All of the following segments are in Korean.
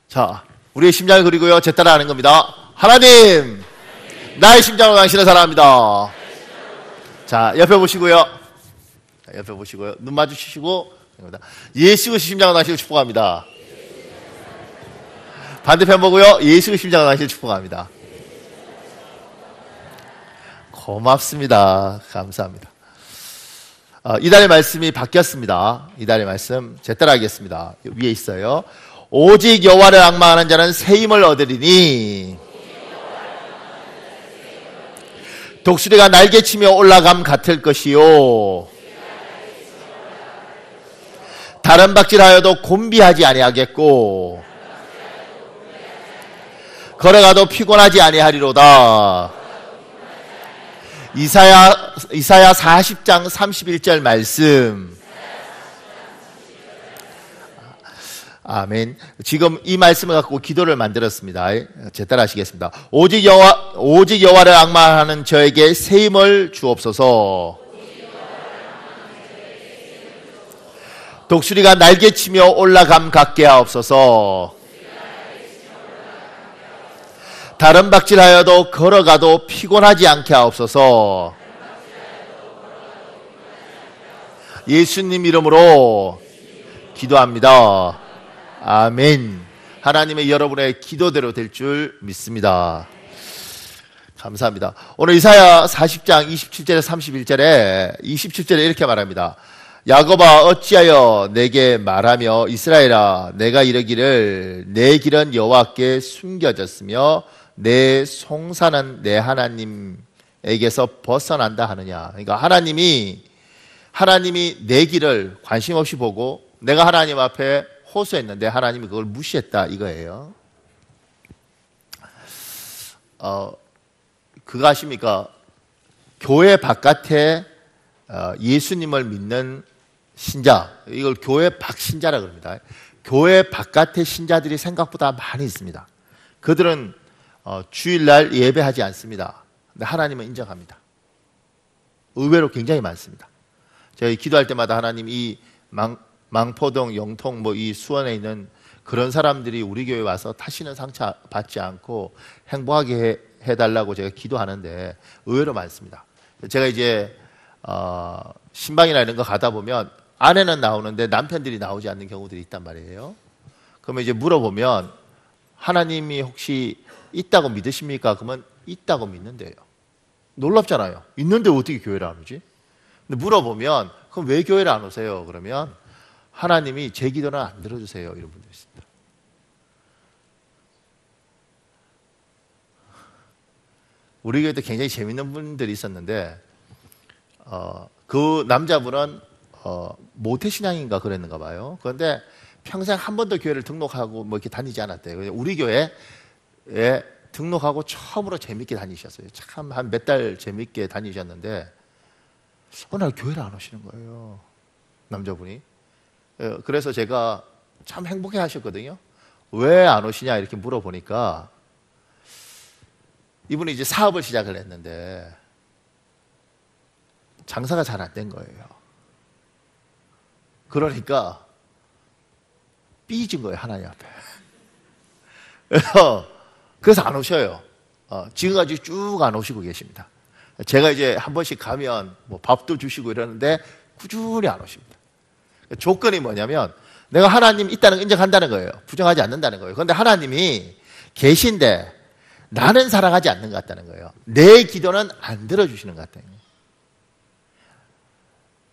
자, 우리의 심장을 그리고요, 제 따라 하는 겁니다. 하나님, 나의 심장으로 당신을 사랑합니다. 자, 옆에 보시고요. 눈 마주치시고, 예수의 심장으로 당신을 축복합니다. 반대편 보고요, 예수의 심장으로 당신을 축복합니다. 고맙습니다. 감사합니다. 이달의 말씀이 바뀌었습니다. 이달의 말씀 제 따라 하겠습니다. 위에 있어요. 오직 여호와를 앙망하는 자는 새 힘을 얻으리니 독수리가 날개치며 올라감 같을 것이요 다른 박질하여도 곤비하지 아니하겠고 걸어가도 피곤하지 아니하리로다. 이사야 40장 31절 말씀. 아멘. 지금 이 말씀을 갖고 기도를 만들었습니다. 제 따라 하시겠습니다. 오직 여호와를 앙망하는 저에게 새 힘을 주옵소서. 독수리가 날개치며 올라감 같게 하옵소서. 다른 박질하여도 걸어가도 피곤하지 않게 하옵소서. 예수님 이름으로 기도합니다. 아멘. 하나님의 여러분의 기도대로 될 줄 믿습니다. 감사합니다. 오늘 이사야 40장 27절에 31절에 27절에 이렇게 말합니다. 야곱아 어찌하여 내게 말하며 이스라엘아 내가 이르기를 내 길은 여호와께 숨겨졌으며 내 송사는 내 하나님에게서 벗어난다 하느냐. 그러니까 하나님이 내 길을 관심 없이 보고 내가 하나님 앞에 호소했는데 하나님이 그걸 무시했다 이거예요. 그거 아십니까? 교회 바깥에 예수님을 믿는 신자, 이걸 교회 밖신자라 그럽니다. 교회 바깥의 신자들이 생각보다 많이 있습니다. 그들은 주일날 예배하지 않습니다. 근데 하나님은 인정합니다. 의외로 굉장히 많습니다. 저희 기도할 때마다 하나님 이 망포동, 영통 이 수원에 있는 그런 사람들이 우리 교회에 와서 다시는 상처 받지 않고 행복하게 해달라고 제가 기도하는데 의외로 많습니다. 제가 이제 신방이나 이런 거 가다 보면 아내는 나오는데 남편들이 나오지 않는 경우들이 있단 말이에요. 그러면 이제 물어보면 하나님이 혹시 있다고 믿으십니까? 그러면 있다고 믿는데요. 놀랍잖아요. 있는데 어떻게 교회를 안 오지? 근데 물어보면 그럼 왜 교회를 안 오세요? 그러면 하나님이 제 기도는 안 들어주세요. 이런 분들이 있습니다. 우리 교회도 굉장히 재밌는 분들이 있었는데 그 남자분은 모태신앙인가 그랬는가 봐요. 그런데 평생 한 번도 교회를 등록하고 이렇게 다니지 않았대요. 우리 교회에 등록하고 처음으로 재밌게 다니셨어요. 참 한 몇 달 재밌게 다니셨는데 어느 날 교회를 안 오시는 거예요. 남자분이. 그래서 제가 참 행복해 하셨거든요. 왜 안 오시냐 이렇게 물어보니까 이분이 이제 사업을 시작을 했는데 장사가 잘 안 된 거예요. 그러니까 삐진 거예요, 하나님 앞에. 그래서 안 오셔요. 지금까지 쭉 안 오시고 계십니다. 제가 이제 한 번씩 가면 밥도 주시고 이러는데 꾸준히 안 오십니다. 조건이 뭐냐면 내가 하나님 있다는 걸 인정한다는 거예요. 부정하지 않는다는 거예요. 그런데 하나님이 계신데 나는 사랑하지 않는 것 같다는 거예요. 내 기도는 안 들어주시는 것 같다는 거예요.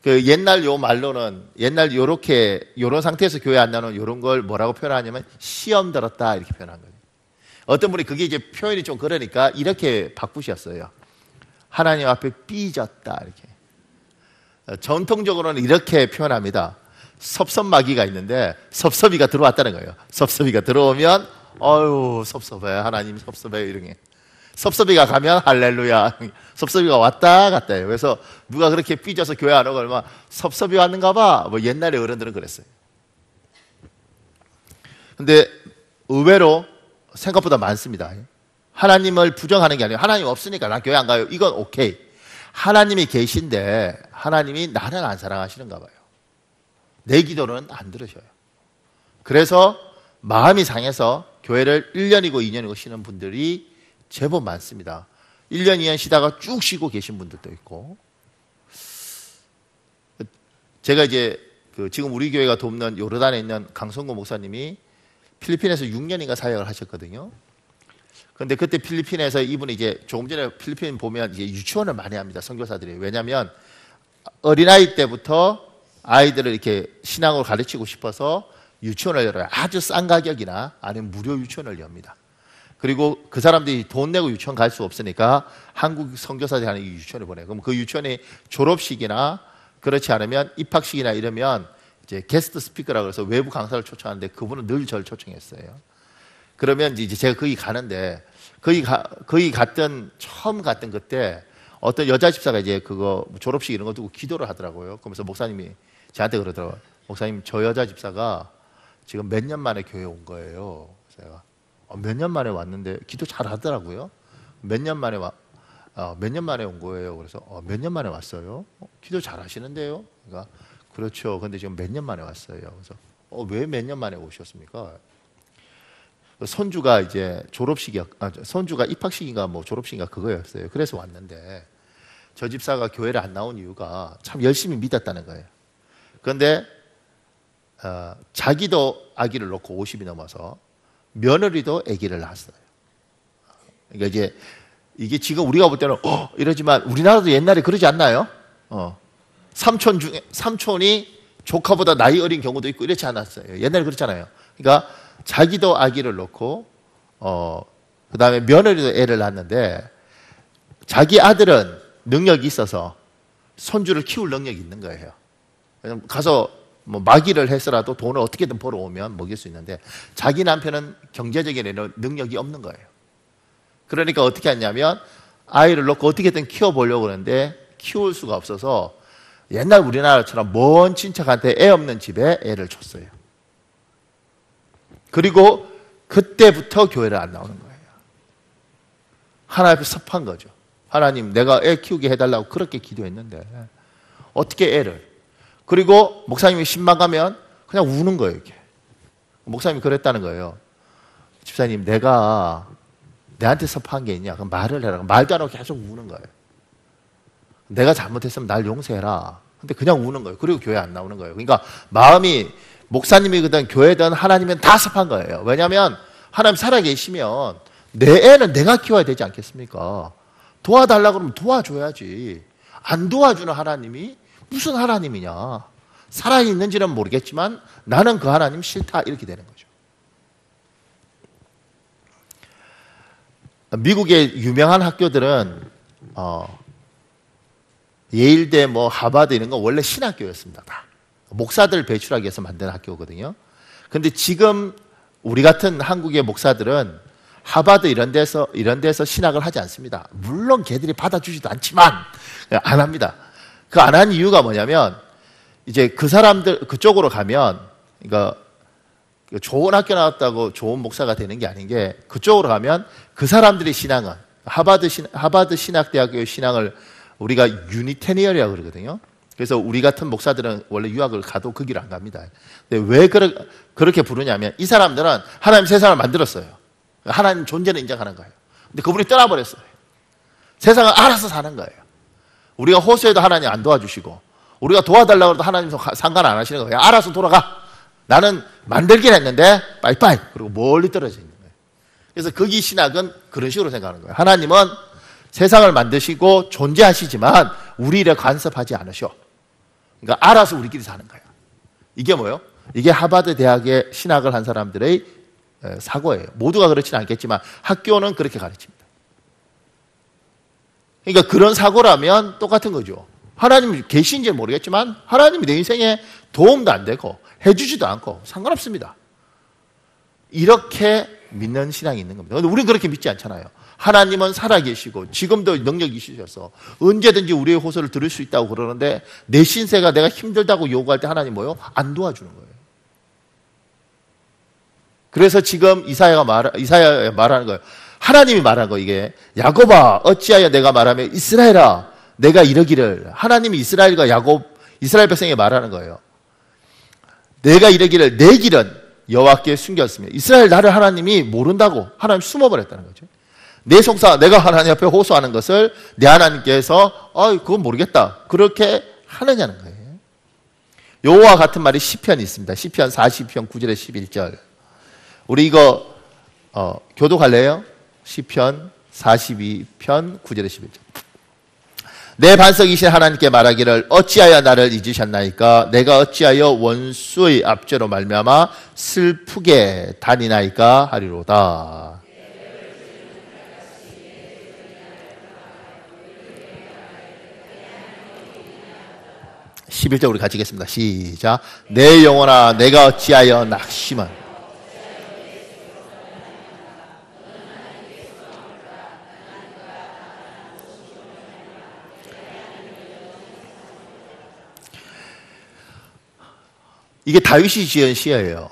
그 옛날 요 말로는 옛날 요런 상태에서 교회 안 나오는 요런 걸 뭐라고 표현하냐면 시험 들었다 이렇게 표현한 거예요. 어떤 분이 그게 이제 표현이 좀 그러니까 이렇게 바꾸셨어요. 하나님 앞에 삐졌다 이렇게. 전통적으로는 이렇게 표현합니다. 섭섭마귀가 있는데 섭섭이가 들어왔다는 거예요. 섭섭이가 들어오면 어휴 섭섭해 하나님 섭섭해 이런 게. 섭섭이가 가면 할렐루야. 섭섭이가 왔다 갔다 해요. 그래서 누가 그렇게 삐져서 교회 안 오고 얼마 섭섭이 왔는가 봐. 옛날에 어른들은 그랬어요. 근데 의외로 생각보다 많습니다. 하나님을 부정하는 게 아니라 하나님 없으니까 난 교회 안 가요. 이건 오케이. 하나님이 계신데 하나님이 나는 안 사랑하시는가 봐요. 내 기도는 안 들으셔요. 그래서 마음이 상해서 교회를 1년이고 2년이고 쉬는 분들이 제법 많습니다. 1년, 2년 쉬다가 쭉 쉬고 계신 분들도 있고. 제가 이제 지금 우리 교회가 돕는 요르단에 있는 강성구 목사님이 필리핀에서 6년인가 사역을 하셨거든요. 그런데 그때 필리핀에서 이분이 이제 조금 전에 필리핀 보면 이제 유치원을 많이 합니다. 선교사들이. 왜냐하면 어린아이 때부터 아이들을 이렇게 신앙으로 가르치고 싶어서 유치원을 열어요. 아주 싼 가격이나 아니면 무료 유치원을 엽니다. 그리고 그 사람들이 돈 내고 유치원 갈 수 없으니까 한국 선교사들이 하는 유치원을 보내요. 그럼 그 유치원이 졸업식이나 그렇지 않으면 입학식이나 이러면 이제 게스트 스피커라고 해서 외부 강사를 초청하는데 그분은 늘 저를 초청했어요. 그러면 이제 제가 거기 가는데 거기 처음 갔던 그때 어떤 여자 집사가 이제 그거 졸업식 이런 거 두고 기도를 하더라고요. 그러면서 목사님이 저한테 그러더라고요. 목사님, 저 여자 집사가 지금 몇 년 만에 교회 온 거예요. 제가 몇 년 만에 왔는데 기도 잘 하더라고요. 몇 년 만에 온 거예요. 그래서 몇 년 만에 왔어요? 기도 잘 하시는데요? 그러니까 그렇죠. 근데 지금 몇 년 만에 왔어요. 그래서 왜 몇 년 만에 오셨습니까? 손주가 이제 손주가 입학식인가 뭐 졸업식인가 그거였어요. 그래서 왔는데 저 집사가 교회를 안 나온 이유가 참 열심히 믿었다는 거예요. 그런데 자기도 아기를 놓고 50이 넘어서 며느리도 아기를 낳았어요. 그러니까 이게 지금 우리가 볼 때는 이러지만 우리나라도 옛날에 그러지 않나요? 삼촌이 조카보다 나이 어린 경우도 있고 이렇지 않았어요. 옛날에 그렇잖아요. 그러니까 자기도 아기를 놓고 그 다음에 며느리도 애를 낳았는데 자기 아들은 능력이 있어서 손주를 키울 능력이 있는 거예요. 가서 뭐 마기를 해서라도 돈을 어떻게든 벌어오면 먹일 수 있는데 자기 남편은 경제적인 능력이 없는 거예요. 그러니까 어떻게 했냐면 아이를 놓고 어떻게든 키워보려고 하는데 키울 수가 없어서 옛날 우리나라처럼 먼 친척한테 애 없는 집에 애를 줬어요. 그리고 그때부터 교회를 안 나오는 거예요. 하나님 앞에 섭한 거죠. 하나님, 내가 애 키우게 해달라고 그렇게 기도했는데 어떻게 애를. 그리고 목사님이 신방 가면 그냥 우는 거예요. 이렇게. 목사님이 그랬다는 거예요. 집사님, 내가 내한테 섭한 게 있냐? 그럼 말을 해라. 말도 안 하고 계속 우는 거예요. 내가 잘못했으면 날 용서해라. 근데 그냥 우는 거예요. 그리고 교회 안 나오는 거예요. 그러니까 마음이 목사님이든 교회든 하나님은 다 섭한 거예요. 왜냐하면 하나님 살아계시면 내 애는 내가 키워야 되지 않겠습니까? 도와달라고 그러면 도와줘야지. 안 도와주는 하나님이 무슨 하나님이냐. 살아있는지는 모르겠지만 나는 그 하나님 싫다. 이렇게 되는 거죠. 미국의 유명한 학교들은 예일대, 하버드 이런 건 원래 신학교였습니다. 다. 목사들 배출하기 위해서 만든 학교거든요. 그런데 지금 우리 같은 한국의 목사들은 하버드 이런 데서 신학을 하지 않습니다. 물론 걔들이 받아주지도 않지만 안 합니다. 그 안 한 이유가 뭐냐면 이제 그 사람들 그쪽으로 가면 그러니까 좋은 학교 나왔다고 좋은 목사가 되는 게 아닌 게 그쪽으로 가면 그 사람들의 신앙은 하버드 신학대학교의 신앙을 우리가 유니테니얼이라고 그러거든요. 그래서 우리 같은 목사들은 원래 유학을 가도 그 길을 안 갑니다. 근데 왜 그렇게 부르냐면 이 사람들은 하나님 세상을 만들었어요. 하나님 존재는 인정하는 거예요. 근데 그분이 떠나버렸어요. 세상을 알아서 사는 거예요. 우리가 호소해도 하나님 안 도와주시고 우리가 도와달라고 해도 하나님 상관 안 하시는 거예요. 알아서 돌아가. 나는 만들긴 했는데 빠이빠이. 그리고 멀리 떨어져 있는 거예요. 그래서 거기 신학은 그런 식으로 생각하는 거예요. 하나님은 세상을 만드시고 존재하시지만 우리 일에 간섭하지 않으셔. 그러니까 알아서 우리끼리 사는 거예요. 이게 뭐예요? 이게 하버드 대학의 신학을 한 사람들의 사고예요. 모두가 그렇지는 않겠지만 학교는 그렇게 가르칩니다. 그러니까 그런 사고라면 똑같은 거죠. 하나님이 계신지 모르겠지만 하나님이 내 인생에 도움도 안 되고 해주지도 않고 상관없습니다. 이렇게 믿는 신앙이 있는 겁니다. 그런데 우리는 그렇게 믿지 않잖아요. 하나님은 살아계시고 지금도 능력이 있으셔서 언제든지 우리의 호소를 들을 수 있다고 그러는데 내 신세가 내가 힘들다고 요구할 때 하나님 뭐요? 안 도와주는 거예요. 그래서 지금 이사야가 말하는 거예요. 하나님이 말한 거 이게 야곱아 어찌하여 내가 말하며 이스라엘아 내가 이러기를. 하나님이 이스라엘 백성에게 말하는 거예요. 내가 이러기를 내 길은 여호와께 숨겼으며 이스라엘 나를 하나님이 모른다고 하나님 숨어버렸다는 거죠. 내 속사 내가 하나님 앞에 호소하는 것을 내 하나님께서 그건 모르겠다 그렇게 하느냐는 거예요. 요와 같은 말이 시편이 있습니다. 시편 40편 9절에 11절. 우리 이거 교독할래요? 시편 42편 9절에 11절. 내 반석이신 하나님께 말하기를 어찌하여 나를 잊으셨나이까? 내가 어찌하여 원수의 압제로 말미암아 슬프게 다니나이까 하리로다. 11절 우리 같이 읽겠습니다. 시작. 내 영혼아 내가 어찌하여 낙심한 이게 다윗이 지은 시예요.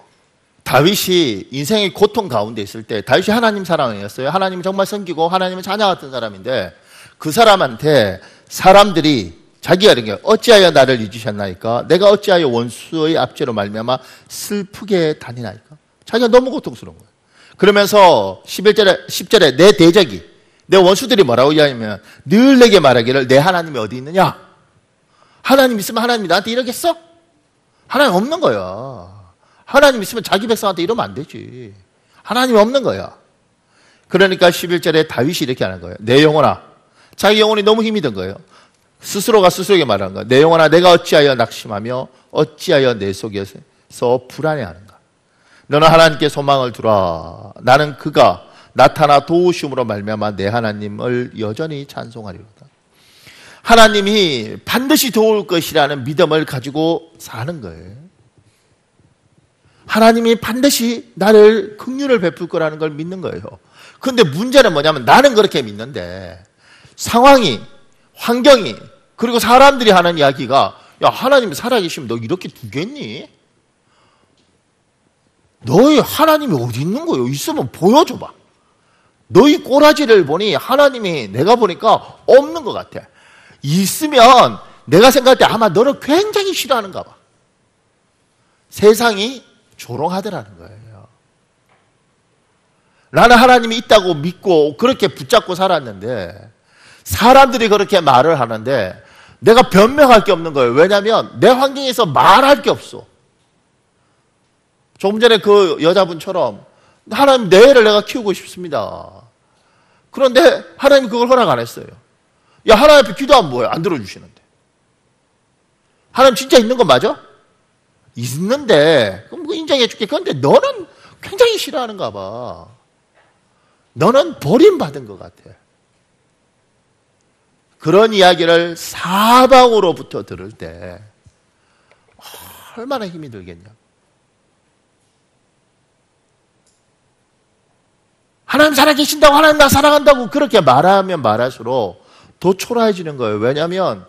다윗이 인생의 고통 가운데 있을 때 다윗이 하나님 사람이었어요. 하나님을 정말 섬기고 하나님의 자녀 같은 사람인데 그 사람한테 사람들이 자기가 이런 게 어찌하여 나를 잊으셨나이까? 내가 어찌하여 원수의 압제로 말미암아 슬프게 다니나이까? 자기가 너무 고통스러운 거예요. 그러면서 10절에 내 대적이 내 원수들이 뭐라고 이야기하면 늘 내게 말하기를 내 하나님이 어디 있느냐? 하나님 있으면 하나님이 나한테 이러겠어? 하나님 없는 거야. 하나님 있으면 자기 백성한테 이러면 안 되지. 하나님이 없는 거야. 그러니까 11절에 다윗이 이렇게 하는 거예요. 내 영혼아. 자기 영혼이 너무 힘이 든 거예요. 스스로가 스스로에게 말하는 거야. 내 영혼아 내가 어찌하여 낙심하며 어찌하여 내 속에서 불안해하는가. 너는 하나님께 소망을 두라. 나는 그가 나타나 도우심으로 말미암아 내 하나님을 여전히 찬송하리로다. 하나님이 반드시 도울 것이라는 믿음을 가지고 사는 거예요. 하나님이 반드시 나를 긍휼을 베풀 거라는 걸 믿는 거예요. 그런데 문제는 뭐냐면 나는 그렇게 믿는데 상황이, 환경이, 그리고 사람들이 하는 이야기가 야 하나님이 살아계시면 너 이렇게 두겠니? 너희 하나님이 어디 있는 거예요? 있으면 보여줘봐. 너희 꼬라지를 보니 하나님이 내가 보니까 없는 것 같아. 있으면 내가 생각할 때 아마 너를 굉장히 싫어하는가 봐. 세상이 조롱하더라는 거예요. 나는 하나님이 있다고 믿고 그렇게 붙잡고 살았는데 사람들이 그렇게 말을 하는데 내가 변명할 게 없는 거예요. 왜냐하면 내 환경에서 말할 게 없어. 조금 전에 그 여자분처럼 하나님 내 애를 내가 키우고 싶습니다. 그런데 하나님 그걸 허락 안 했어요. 야 하나님 앞에 기도하면 뭐예요? 안 들어주시는데. 하나님 진짜 있는 건 맞아? 있는데 그럼 인정해 줄게. 그런데 너는 굉장히 싫어하는가 봐. 너는 버림받은 것 같아. 그런 이야기를 사방으로부터 들을 때 얼마나 힘이 들겠냐. 하나님 살아계신다고 하나님 나 사랑한다고 그렇게 말하면 말할수록 더 초라해지는 거예요. 왜냐하면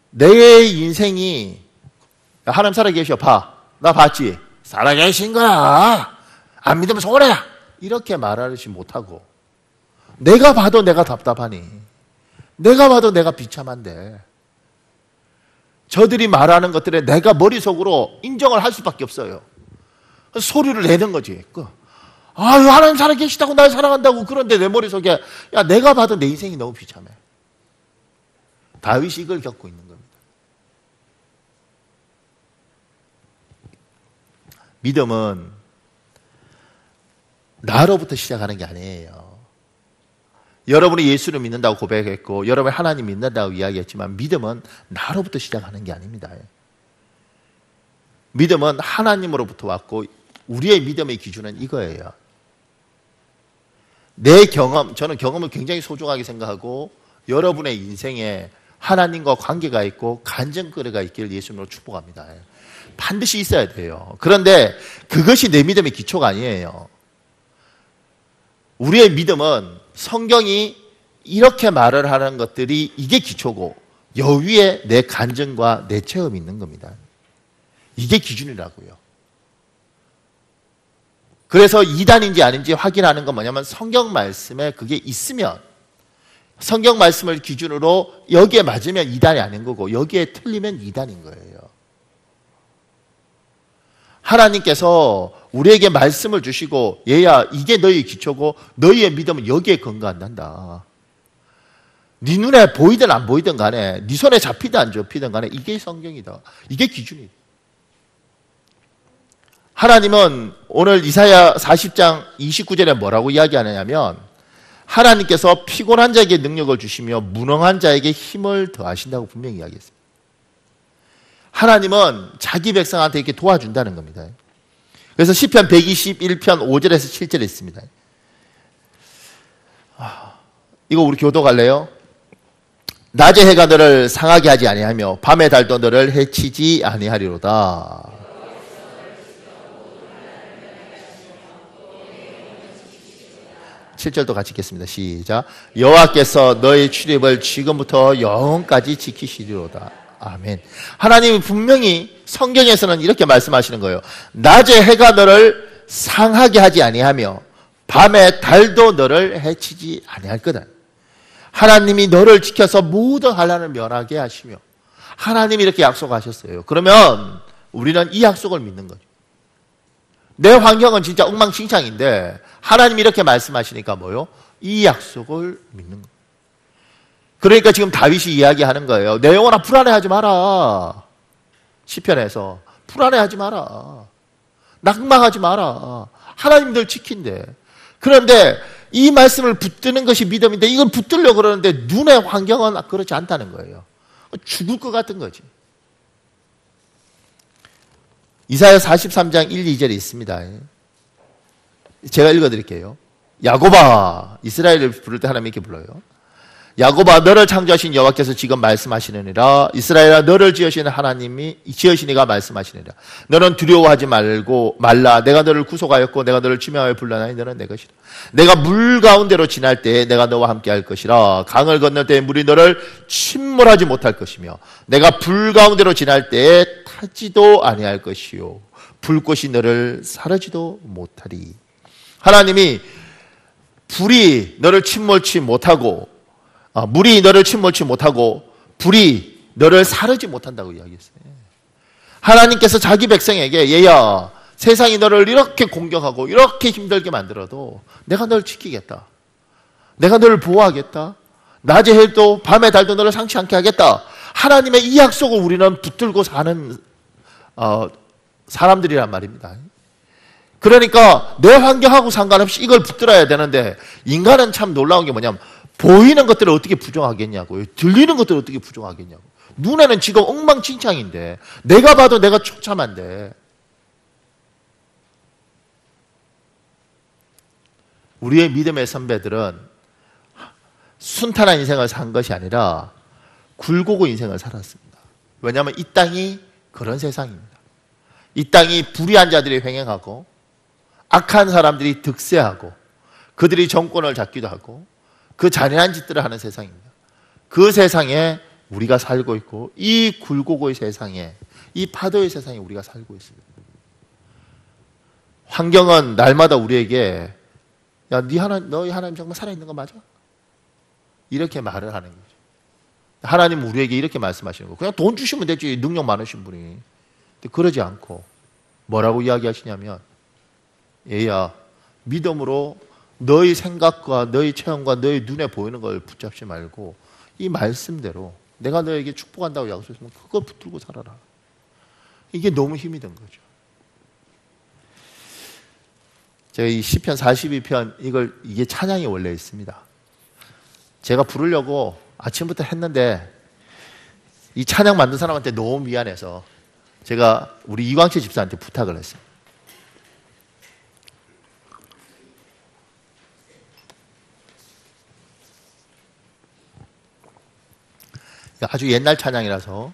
내 인생이 하나님 살아계셔 봐. 나 봤지? 살아계신 거야. 안 믿으면 손해야. 이렇게 말하지 못하고 내가 봐도 내가 답답하니 내가 봐도 내가 비참한데 저들이 말하는 것들에 내가 머릿속으로 인정을 할 수밖에 없어요. 소리를 내는 거지. 아유 하나님 살아계시다고 날 사랑한다고. 그런데 내 머릿속에 야 내가 봐도 내 인생이 너무 비참해. 다윗이 이걸 겪고 있는 겁니다. 믿음은 나로부터 시작하는 게 아니에요. 여러분이 예수를 믿는다고 고백했고 여러분이 하나님 믿는다고 이야기했지만 믿음은 나로부터 시작하는 게 아닙니다. 믿음은 하나님으로부터 왔고 우리의 믿음의 기준은 이거예요. 내 경험, 저는 경험을 굉장히 소중하게 생각하고 여러분의 인생에 하나님과 관계가 있고 간증거리가 있기를 예수님으로 축복합니다. 반드시 있어야 돼요. 그런데 그것이 내 믿음의 기초가 아니에요. 우리의 믿음은 성경이 이렇게 말을 하는 것들이 이게 기초고 여위에 내 간증과 내 체험이 있는 겁니다. 이게 기준이라고요. 그래서 이단인지 아닌지 확인하는 건 뭐냐면 성경 말씀에 그게 있으면 성경 말씀을 기준으로 여기에 맞으면 이단이 아닌 거고 여기에 틀리면 이단인 거예요. 하나님께서 우리에게 말씀을 주시고 얘야 이게 너희 기초고 너희의 믿음은 여기에 근거한단다. 네 눈에 보이든 안 보이든 간에 네 손에 잡히든 안 잡히든 간에 이게 성경이다. 이게 기준이다. 하나님은 오늘 이사야 40장 29절에 뭐라고 이야기하느냐면 하나님께서 피곤한 자에게 능력을 주시며 무능한 자에게 힘을 더하신다고 분명히 이야기했습니다. 하나님은 자기 백성한테 이렇게 도와준다는 겁니다. 그래서 시편 121편 5절에서 7절에 있습니다. 이거 우리 교도 갈래요? 낮의 해가 너를 상하게 하지 아니하며 밤의 달도 너를 해치지 아니하리로다. 7절도 같이 읽겠습니다. 시작. 여호와께서 너의 출입을 지금부터 영원까지 지키시리로다. 아멘. 하나님이 분명히 성경에서는 이렇게 말씀하시는 거예요. 낮의 해가 너를 상하게 하지 아니하며 밤의 달도 너를 해치지 아니할 거다. 하나님이 너를 지켜서 모든 환난을 면하게 하시며 하나님이 이렇게 약속하셨어요. 그러면 우리는 이 약속을 믿는 거죠. 내 환경은 진짜 엉망진창인데 하나님이 이렇게 말씀하시니까 뭐요? 이 약속을 믿는 거예요. 그러니까 지금 다윗이 이야기하는 거예요. 내 영혼아 불안해하지 마라. 시편에서 불안해하지 마라. 낙망하지 마라. 하나님 널 지킨대. 그런데 이 말씀을 붙드는 것이 믿음인데 이걸 붙들려고 그러는데 눈의 환경은 그렇지 않다는 거예요. 죽을 것 같은 거지. 이사야 43장 1, 2절에 있습니다. 제가 읽어드릴게요. 야곱아, 이스라엘을 부를 때 하나님이 이렇게 불러요. 야곱아, 너를 창조하신 여호와께서 지금 말씀하시느니라. 이스라엘아, 너를 지으시는 하나님이 지으시니가 말씀하시느니라. 너는 두려워하지 말라. 내가 너를 구속하였고 내가 너를 지명하여 불러나니 너는 내 것이라. 내가 물 가운데로 지날 때에 내가 너와 함께 할 것이라. 강을 건널 때에 물이 너를 침몰하지 못할 것이며 내가 불 가운데로 지날 때에 타지도 아니할 것이요 불꽃이 너를 사르지도 못하리. 하나님이 불이 너를 침몰치 못하고 물이 너를 침몰치 못하고 불이 너를 사르지 못한다고 이야기했어요. 하나님께서 자기 백성에게 얘야 세상이 너를 이렇게 공격하고 이렇게 힘들게 만들어도 내가 너를 지키겠다. 내가 너를 보호하겠다. 낮의 해도 밤의 달도 너를 상치 않게 하겠다. 하나님의 이 약속을 우리는 붙들고 사는 사람들이란 말입니다. 그러니까 내 환경하고 상관없이 이걸 붙들어야 되는데 인간은 참 놀라운 게 뭐냐면 보이는 것들을 어떻게 부정하겠냐고요. 들리는 것들을 어떻게 부정하겠냐고. 눈에는 지금 엉망진창인데 내가 봐도 내가 처참한데 우리의 믿음의 선배들은 순탄한 인생을 산 것이 아니라 굴곡의 인생을 살았습니다. 왜냐하면 이 땅이 그런 세상입니다. 이 땅이 불의한 자들이 횡행하고 악한 사람들이 득세하고 그들이 정권을 잡기도 하고 그 잔인한 짓들을 하는 세상입니다. 그 세상에 우리가 살고 있고 이 굴곡의 세상에 이 파도의 세상에 우리가 살고 있습니다. 환경은 날마다 우리에게 야, 너희 하나님 정말 살아있는 거 맞아? 이렇게 말을 하는 거죠. 하나님 우리에게 이렇게 말씀하시는 거예요. 그냥 돈 주시면 되지. 능력 많으신 분이. 근데 그러지 않고 뭐라고 이야기하시냐면 얘야 믿음으로 너희 생각과 너희 체험과 너희 눈에 보이는 걸 붙잡지 말고 이 말씀대로 내가 너에게 축복한다고 약속했으면 그걸 붙들고 살아라. 이게 너무 힘이 든 거죠. 제가 이 시편 42편 이게 찬양이 원래 있습니다. 제가 부르려고 아침부터 했는데 이 찬양 만든 사람한테 너무 미안해서 제가 우리 이광채 집사한테 부탁을 했어요. 아주 옛날 찬양이라서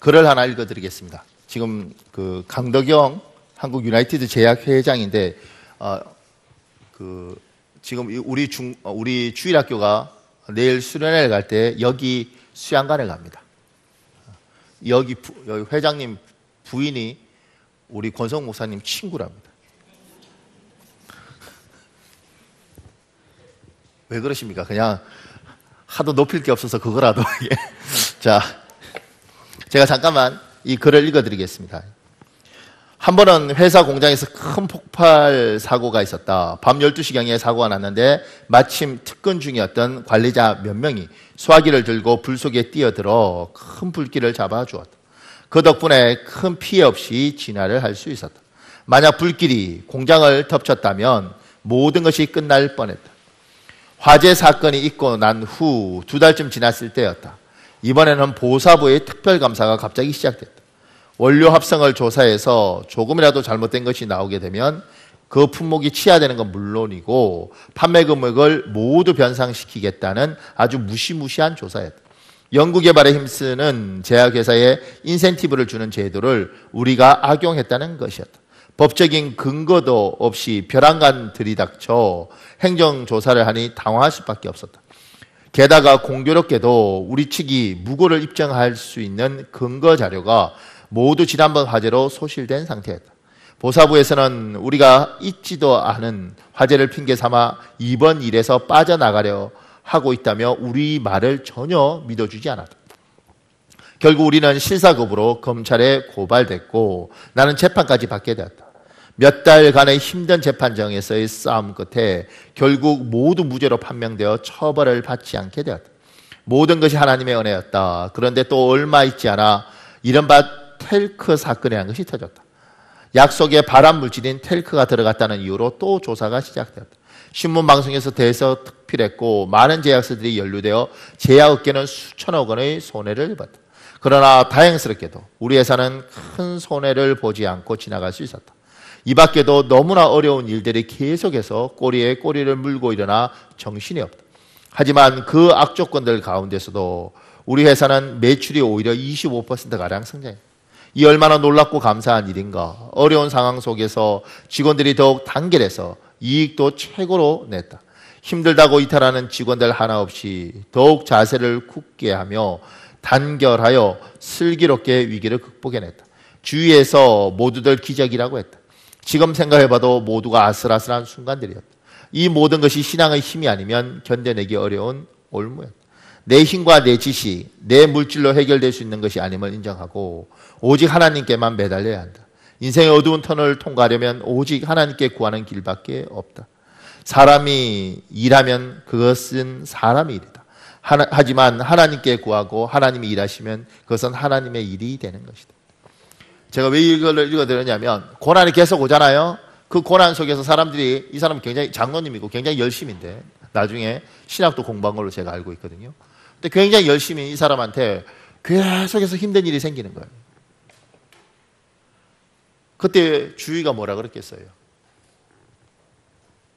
글을 하나 읽어드리겠습니다. 지금 그 강덕영 한국 유나이티드 제약 회장인데, 지금 우리 주일학교가 내일 수련회를 갈 때 여기 수양관에 갑니다. 여기 회장님 부인이 우리 권성 목사님 친구랍니다. 왜 그러십니까? 그냥 하도 높일 게 없어서 그거라도. 자, 제가 잠깐만 이 글을 읽어드리겠습니다. 한 번은 회사 공장에서 큰 폭발 사고가 있었다. 밤 12시경에 사고가 났는데 마침 특근 중이었던 관리자 몇 명이 소화기를 들고 불 속에 뛰어들어 큰 불길을 잡아주었다. 그 덕분에 큰 피해 없이 진화를 할 수 있었다. 만약 불길이 공장을 덮쳤다면 모든 것이 끝날 뻔했다. 화재 사건이 있고 난 후 2달쯤 지났을 때였다. 이번에는 보사부의 특별감사가 갑자기 시작됐다. 원료 합성을 조사해서 조금이라도 잘못된 것이 나오게 되면 그 품목이 취하되는 건 물론이고 판매 금액을 모두 변상시키겠다는 아주 무시무시한 조사였다. 연구개발에 힘쓰는 제약회사에 인센티브를 주는 제도를 우리가 악용했다는 것이었다. 법적인 근거도 없이 벼랑간 들이닥쳐 행정조사를 하니 당황할 수밖에 없었다. 게다가 공교롭게도 우리 측이 무고를 입증할 수 있는 근거 자료가 모두 지난번 화재로 소실된 상태였다. 보사부에서는 우리가 있지도 않은 화재를 핑계 삼아 이번 일에서 빠져나가려 하고 있다며 우리 말을 전혀 믿어주지 않았다. 결국 우리는 실사급으로 검찰에 고발됐고 나는 재판까지 받게 되었다. 몇 달간의 힘든 재판정에서의 싸움 끝에 결국 모두 무죄로 판명되어 처벌을 받지 않게 되었다. 모든 것이 하나님의 은혜였다. 그런데 또 얼마 있지 않아 이른바 텔크 사건이라는 것이 터졌다. 약 속에 발암 물질인 텔크가 들어갔다는 이유로 또 조사가 시작되었다. 신문 방송에서 대서특필했고 많은 제약사들이 연루되어 제약업계는 수천억 원의 손해를 입었다. 그러나 다행스럽게도 우리 회사는 큰 손해를 보지 않고 지나갈 수 있었다. 이 밖에도 너무나 어려운 일들이 계속해서 꼬리에 꼬리를 물고 일어나 정신이 없다. 하지만 그 악조건들 가운데서도 우리 회사는 매출이 오히려 25%가량 성장했다. 이 얼마나 놀랍고 감사한 일인가. 어려운 상황 속에서 직원들이 더욱 단결해서 이익도 최고로 냈다. 힘들다고 이탈하는 직원들 하나 없이 더욱 자세를 굳게 하며 단결하여 슬기롭게 위기를 극복해냈다. 주위에서 모두들 기적이라고 했다. 지금 생각해봐도 모두가 아슬아슬한 순간들이었다. 이 모든 것이 신앙의 힘이 아니면 견뎌내기 어려운 올무였다. 내 힘과 내 지식, 내 물질로 해결될 수 있는 것이 아님을 인정하고 오직 하나님께만 매달려야 한다. 인생의 어두운 터널을 통과하려면 오직 하나님께 구하는 길밖에 없다. 사람이 일하면 그것은 사람의 일이다. 하지만 하나님께 구하고 하나님이 일하시면 그것은 하나님의 일이 되는 것이다. 제가 왜 이걸 읽어드렸냐면 고난이 계속 오잖아요. 그 고난 속에서 사람들이 이 사람은 굉장히 장로님이고 굉장히 열심인데 나중에 신학도 공부한 걸로 제가 알고 있거든요. 근데 굉장히 열심히 이 사람한테 계속해서 힘든 일이 생기는 거예요. 그때 주위가 뭐라 그랬겠어요?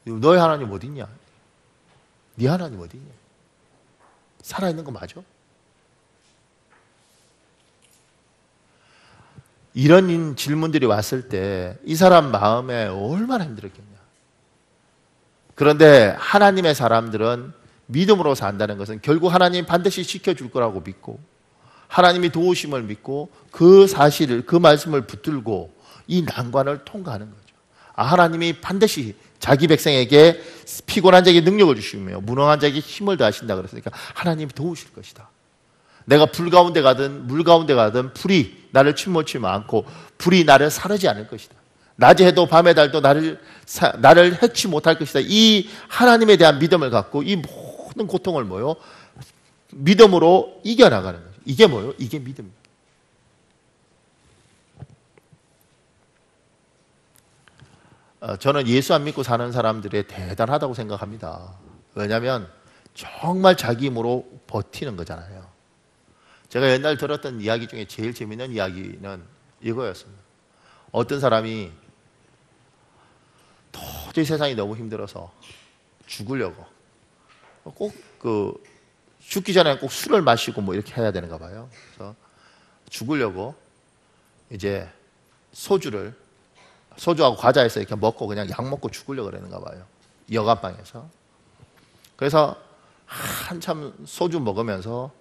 너의 하나님 어디 있냐? 네 하나님 어디 있냐? 살아있는 거 맞아? 이런 질문들이 왔을 때 이 사람 마음에 얼마나 힘들었겠냐. 그런데 하나님의 사람들은 믿음으로 산다는 것은 결국 하나님 반드시 지켜줄 거라고 믿고 하나님이 도우심을 믿고 그 사실을, 그 말씀을 붙들고 이 난관을 통과하는 거죠. 하나님이 반드시 자기 백성에게 피곤한 자에게 능력을 주시며 무능한 자에게 힘을 더하신다 그랬으니까 하나님이 도우실 것이다. 내가 불 가운데 가든 물 가운데 가든 불이 나를 침몰치지 않고 불이 나를 사르지 않을 것이다. 낮에 해도 밤에 달도 나를 해치 못할 것이다. 이 하나님에 대한 믿음을 갖고 이 모든 고통을 믿음으로 이겨나가는 거죠. 이게 뭐예요? 이게 믿음입니다. 저는 예수 안 믿고 사는 사람들이 대단하다고 생각합니다. 왜냐하면 정말 자기 힘으로 버티는 거잖아요. 제가 옛날 들었던 이야기 중에 제일 재밌는 이야기는 이거였습니다. 어떤 사람이 도저히 세상이 너무 힘들어서 죽으려고 꼭 죽기 전에 꼭 술을 마시고 이렇게 해야 되는가 봐요. 그래서 죽으려고 이제 소주하고 과자에서 이렇게 먹고 그냥 약 먹고 죽으려고 그러는가 봐요. 여간방에서. 그래서 한참 소주 먹으면서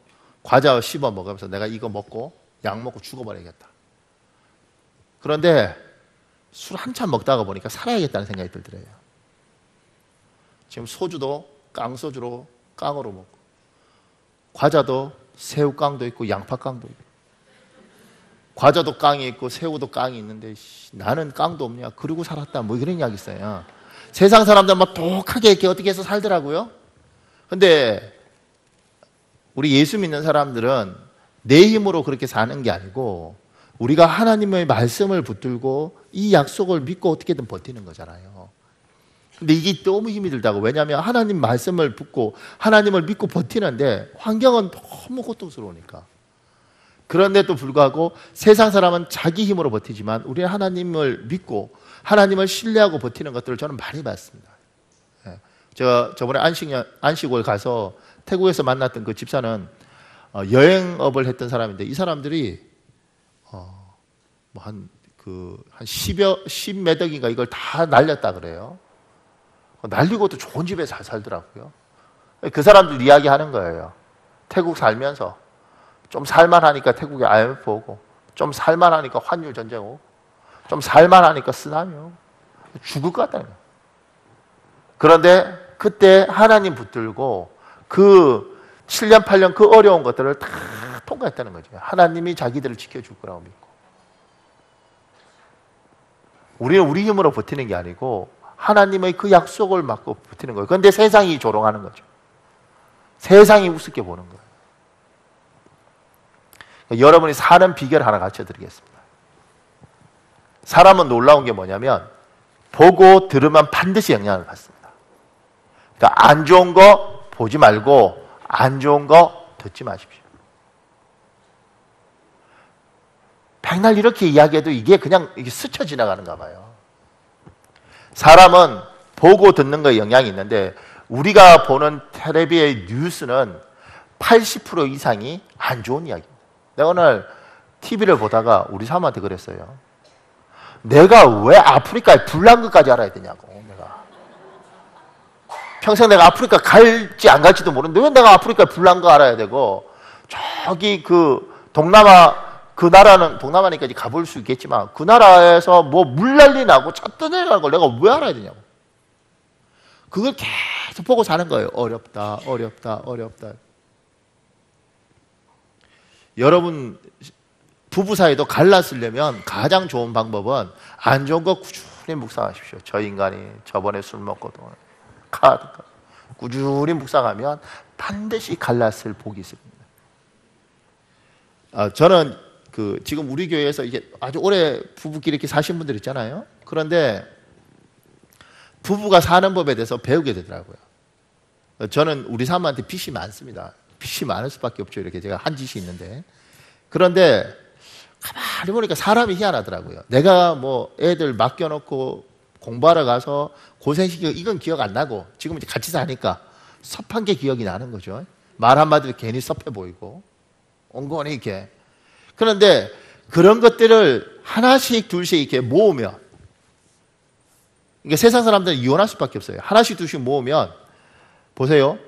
과자 씹어 먹으면서 내가 이거 먹고 약 먹고 죽어버리겠다. 그런데 술 한참 먹다가 보니까 살아야겠다는 생각이 들더래요. 지금 소주도 깡소주로 깡으로 먹고 과자도 새우깡도 있고 양파깡도 있고 과자도 깡이 있고 새우도 깡이 있는데 나는 깡도 없냐 그러고 살았다 뭐 이런 이야기 있어요. 세상 사람들 막 독하게 이렇게 어떻게 해서 살더라고요. 근데 우리 예수 믿는 사람들은 내 힘으로 그렇게 사는 게 아니고 우리가 하나님의 말씀을 붙들고 이 약속을 믿고 어떻게든 버티는 거잖아요. 근데 이게 너무 힘이 들다고. 왜냐하면 하나님 말씀을 붙고 하나님을 믿고 버티는데 환경은 너무 고통스러우니까. 그런데도 불구하고 세상 사람은 자기 힘으로 버티지만 우리는 하나님을 믿고 하나님을 신뢰하고 버티는 것들을 저는 많이 봤습니다. 제가 저번에 안식월 가서 태국에서 만났던 그 집사는 여행업을 했던 사람인데 이 사람들이 한 10몇 억인가 이걸 다 날렸다 그래요. 날리고도 좋은 집에 잘 살더라고요. 그 사람들 이야기하는 거예요. 태국 살면서 좀 살만하니까 태국에 IMF 오고 좀 살만하니까 환율 전쟁 오고 좀 살만하니까 쓰나미 오고 죽을 것 같다는 거예요. 그런데 그때 하나님 붙들고 그 7년 8년 그 어려운 것들을 다 통과했다는 거죠. 하나님이 자기들을 지켜줄 거라고 믿고 우리는 우리 힘으로 버티는 게 아니고 하나님의 그 약속을 받고 버티는 거예요. 그런데 세상이 조롱하는 거죠. 세상이 우습게 보는 거예요. 그러니까 여러분이 사는 비결 하나 가르쳐드리겠습니다. 사람은 놀라운 게 뭐냐면 보고 들으면 반드시 영향을 받습니다. 그러니까 안 좋은 거 보지 말고 안 좋은 거 듣지 마십시오. 백날 이렇게 이야기해도 이게 그냥 스쳐 지나가는가 봐요. 사람은 보고 듣는 거에 영향이 있는데 우리가 보는 텔레비의 뉴스는 80% 이상이 안 좋은 이야기입니다. 내가 오늘 TV를 보다가 우리 사모한테 그랬어요. 내가 왜 아프리카에 불난것까지 알아야 되냐고. 내가 평생 내가 아프리카 갈지 안 갈지도 모르는데 왜 내가 아프리카에 불난거 알아야 되고 저기 그 동남아 그 나라는 동남아니까 가볼 수 있겠지만 그 나라에서 뭐 물난리 나고 차 떠내려가는 걸 내가 왜 알아야 되냐고. 그걸 계속 보고 사는 거예요. 어렵다 어렵다 어렵다. 여러분 부부 사이도 갈라쓰려면 가장 좋은 방법은 안 좋은 거 꾸준히 묵상하십시오. 저 인간이 저번에 술 먹고도 카드 꾸준히 묵상하면 반드시 갈라쓸 복이 있습니다. 저는 지금 우리 교회에서 이게 아주 오래 부부끼리 이렇게 사신 분들 있잖아요. 그런데 부부가 사는 법에 대해서 배우게 되더라고요. 저는 우리 사모한테 빚이 많습니다. 빚이 많을 수밖에 없죠. 이렇게 제가 한 짓이 있는데. 그런데 가만히 보니까 사람이 희한하더라고요. 내가 뭐 애들 맡겨놓고 공부하러 가서 고생시키고 이건 기억 안 나고 지금 이제 같이 사니까 섭한 게 기억이 나는 거죠. 말 한마디도 괜히 섭해 보이고 엉거니 이렇게. 그런데 그런 것들을 하나씩 둘씩 이렇게 모으면 이게 세상 사람들은 이혼할 수밖에 없어요. 하나씩 둘씩 모으면 보세요.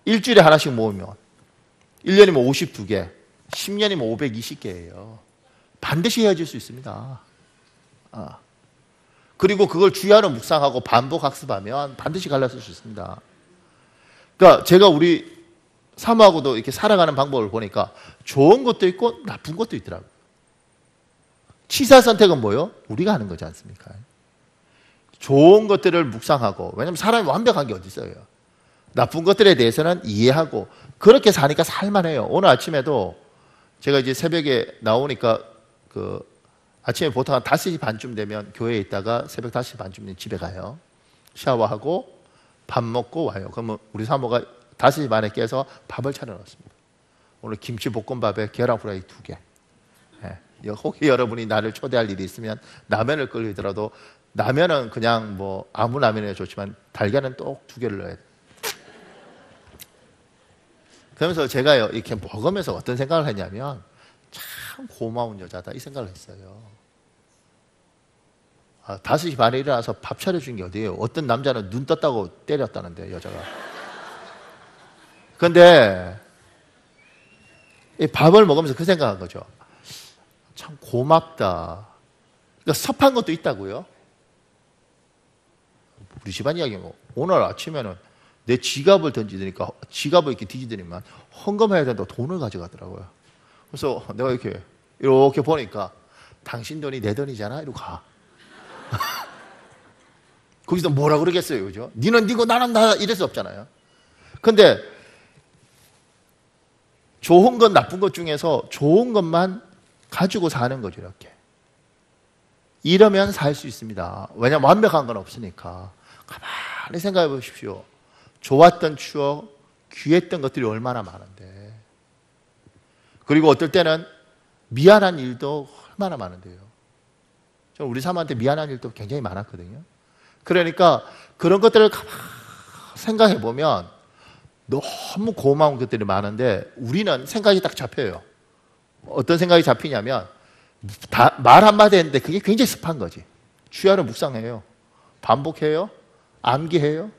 일주일에 하나씩 모으면 1년이면 52개 10년이면 520개예요. 반드시 헤어질 수 있습니다. 그리고 그걸 주야로 묵상하고 반복 학습하면 반드시 갈라질 수 있습니다. 그러니까 제가 우리 사모하고도 이렇게 살아가는 방법을 보니까 좋은 것도 있고 나쁜 것도 있더라고요. 취사 선택은 뭐예요? 우리가 하는 거지 않습니까? 좋은 것들을 묵상하고, 왜냐하면 사람이 완벽한 게 어디 있어요. 나쁜 것들에 대해서는 이해하고 그렇게 사니까 살만해요. 오늘 아침에도 제가 이제 새벽에 나오니까 아침에 보통 한 5시 반쯤 되면 교회에 있다가 새벽 5시 반쯤 되면 집에 가요. 샤워하고 밥 먹고 와요. 그러면 우리 사모가 5시 반에 깨서 밥을 차려놨습니다. 오늘 김치볶음밥에 계란 후라이 2개. 혹시 여러분이 나를 초대할 일이 있으면 라면을 끓이더라도 라면은 그냥 뭐 아무 라면이나 좋지만 달걀은 꼭 2개를 넣어야 돼요. 그러면서 제가 이렇게 먹으면서 어떤 생각을 했냐면 참 고마운 여자다 이 생각을 했어요. 5시 반에 일어나서 밥 차려준 게 어디예요? 어떤 남자는 눈 떴다고 때렸다는데 여자가. 그런데 이 밥을 먹으면서 그 생각한 거죠. 참 고맙다. 그러니까 섭한 것도 있다고요. 우리 집안 이야기는 오늘 아침에는 내 지갑을 던지더니까 지갑을 이렇게 뒤지더니만 헌금해야 된다고 돈을 가져가더라고요. 그래서 내가 이렇게 보니까 당신 돈이 내 돈이잖아 이러고 가. 거기서 뭐라 그러겠어요, 그죠? 니는 니고 나는 나 이럴 수 없잖아요. 근데 좋은 것 나쁜 것 중에서 좋은 것만 가지고 사는 거죠, 이렇게. 이러면 살 수 있습니다. 왜냐하면 완벽한 건 없으니까. 가만히 생각해 보십시오. 좋았던 추억, 귀했던 것들이 얼마나 많은데. 그리고 어떨 때는 미안한 일도 얼마나 많은데요. 저는 우리 사모한테 미안한 일도 굉장히 많았거든요. 그러니까 그런 것들을 가만히 생각해 보면 너무 고마운 것들이 많은데 우리는 생각이 딱 잡혀요. 어떤 생각이 잡히냐면 말 한마디 했는데 그게 굉장히 습한 거지. 주야로 묵상해요. 반복해요. 암기해요.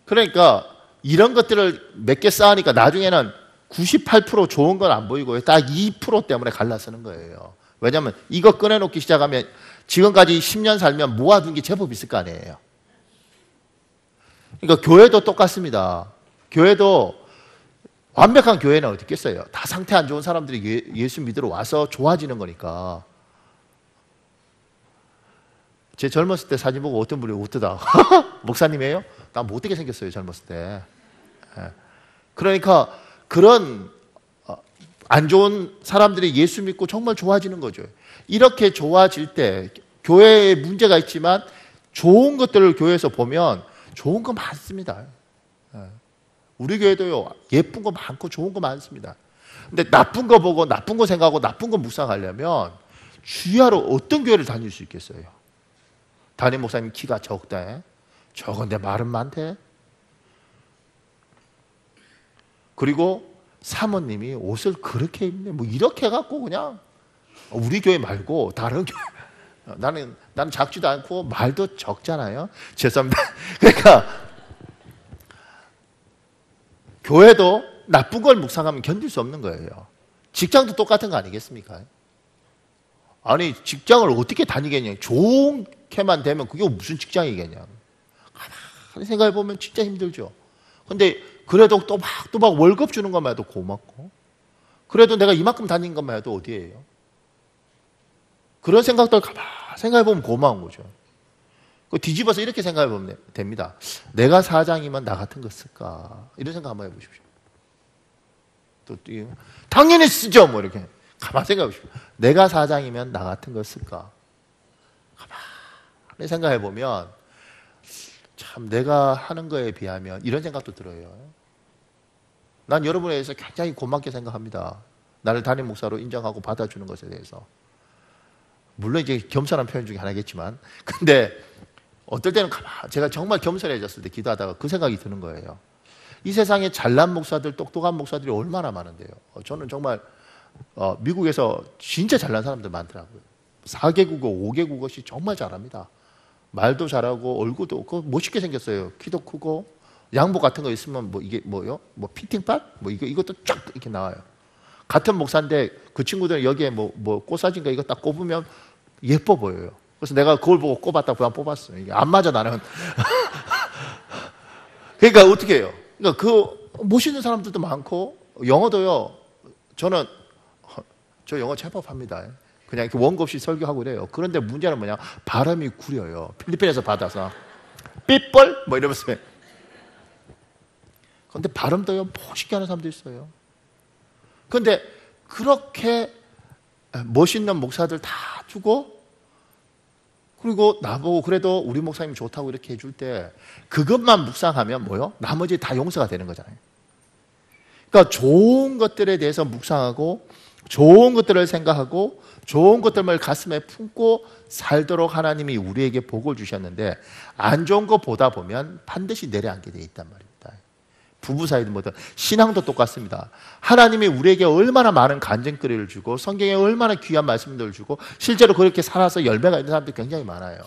그러니까 이런 것들을 몇 개 쌓으니까 나중에는 98% 좋은 건 안 보이고요. 딱 2% 때문에 갈라서는 거예요. 왜냐하면 이거 꺼내놓기 시작하면 지금까지 10년 살면 모아둔 게 제법 있을 거 아니에요. 그러니까 교회도 똑같습니다. 교회도 완벽한 교회는 어디 있겠어요? 다 상태 안 좋은 사람들이 예수 믿으러 와서 좋아지는 거니까. 제 젊었을 때 사진 보고 어떤 분이 웃더다. 목사님이에요? 나 못되게 생겼어요, 젊었을 때. 그러니까 그런 안 좋은 사람들이 예수 믿고 정말 좋아지는 거죠. 이렇게 좋아질 때 교회에 문제가 있지만 좋은 것들을 교회에서 보면 좋은 거 많습니다. 우리 교회도요, 예쁜 거 많고 좋은 거 많습니다. 근데 나쁜 거 보고 나쁜 거 생각하고 나쁜 거 묵상하려면 주야로 어떤 교회를 다닐 수 있겠어요? 담임 목사님 키가 적대. 적은데 말은 많대. 그리고 사모님이 옷을 그렇게 입네. 뭐 이렇게 해갖고 그냥 우리 교회 말고 다른 교회. 나는 작지도 않고 말도 적잖아요. 죄송합니다. 그러니까 교회도 나쁜 걸 묵상하면 견딜 수 없는 거예요. 직장도 똑같은 거 아니겠습니까? 아니 직장을 어떻게 다니겠냐. 좋게만 되면 그게 무슨 직장이겠냐. 가만히 생각해 보면 진짜 힘들죠. 근데 그래도 또 막 월급 주는 것만 해도 고맙고 그래도 내가 이만큼 다닌 것만 해도 어디예요? 그런 생각들 가만히 생각해 보면 고마운 거죠. 뒤집어서 이렇게 생각해 보면 됩니다. 내가 사장이면 나 같은 거 쓸까? 이런 생각 한번 해보십시오. 또 당연히 쓰죠. 뭐 이렇게 가만히 생각해 보십시오. 내가 사장이면 나 같은 거 쓸까? 가만히 생각해 보면 참 내가 하는 거에 비하면 이런 생각도 들어요. 난 여러분에 대해서 굉장히 고맙게 생각합니다. 나를 담임 목사로 인정하고 받아주는 것에 대해서. 물론 이제 겸손한 표현 중에 하나겠지만, 근데 어떨 때는 제가 정말 겸손해졌을 때 기도하다가 그 생각이 드는 거예요. 이 세상에 잘난 목사들, 똑똑한 목사들이 얼마나 많은데요. 저는 정말 미국에서 진짜 잘난 사람들 많더라고요. 4개국어, 5개국어씩 정말 잘합니다. 말도 잘하고 얼굴도 멋있게 생겼어요. 키도 크고 양복 같은 거 있으면 뭐 이게 뭐요? 뭐 피팅팟? 뭐 이것도 쫙 이렇게 나와요. 같은 목사인데 그 친구들은 여기에 뭐 꽃사진가 이거 딱 꼽으면 예뻐 보여요. 그래서 내가 그걸 보고 꼽았다 그냥 뽑았어요. 이게 안 맞아 나는. 그러니까 어떻게 해요? 그러니까 그 멋있는 사람들도 많고 영어도요. 저 영어 제법 합니다. 그냥 이렇게 원고 없이 설교하고 이래요. 그런데 문제는 뭐냐? 발음이 구려요. 필리핀에서 받아서 삐뻘 뭐 이러면서. 그런데 발음도요 멋있게 하는 사람도 있어요. 그런데 그렇게 멋있는 목사들 다 주고 그리고 나보고 그래도 우리 목사님이 좋다고 이렇게 해줄 때 그것만 묵상하면 뭐요? 나머지 다 용서가 되는 거잖아요. 그러니까 좋은 것들에 대해서 묵상하고 좋은 것들을 생각하고 좋은 것들을 가슴에 품고 살도록 하나님이 우리에게 복을 주셨는데 안 좋은 거 보다 보면 반드시 내려앉게 돼 있단 말입니다. 부부 사이든 뭐든 신앙도 똑같습니다. 하나님이 우리에게 얼마나 많은 간증거리를 주고 성경에 얼마나 귀한 말씀들을 주고 실제로 그렇게 살아서 열매가 있는 사람들이 굉장히 많아요.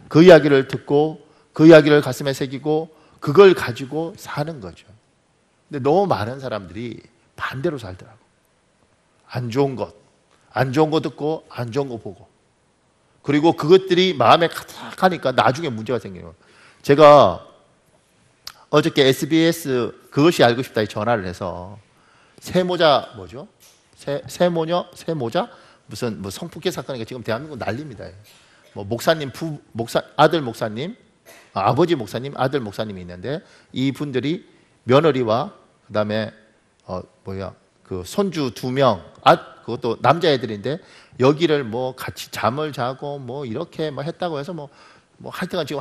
그 이야기를 듣고 그 이야기를 가슴에 새기고 그걸 가지고 사는 거죠. 근데 너무 많은 사람들이 반대로 살더라고. 안 좋은 것 듣고 안 좋은 거 보고 그리고 그것들이 마음에 가득하니까 나중에 문제가 생겨요. 제가 어저께 SBS 그것이 알고 싶다 이 전화를 해서 세모자 뭐죠? 세모자 무슨 뭐 성폭행 사건이니까 지금 대한민국 난립니다. 뭐 목사님 아들 목사님 아버지 목사님 아들 목사님이 있는데 이 분들이 며느리와 그다음에 그 손주 2명 그것도 남자애들인데 여기를 뭐 같이 잠을 자고 뭐 이렇게 뭐 했다고 해서 뭐 하여튼간 지금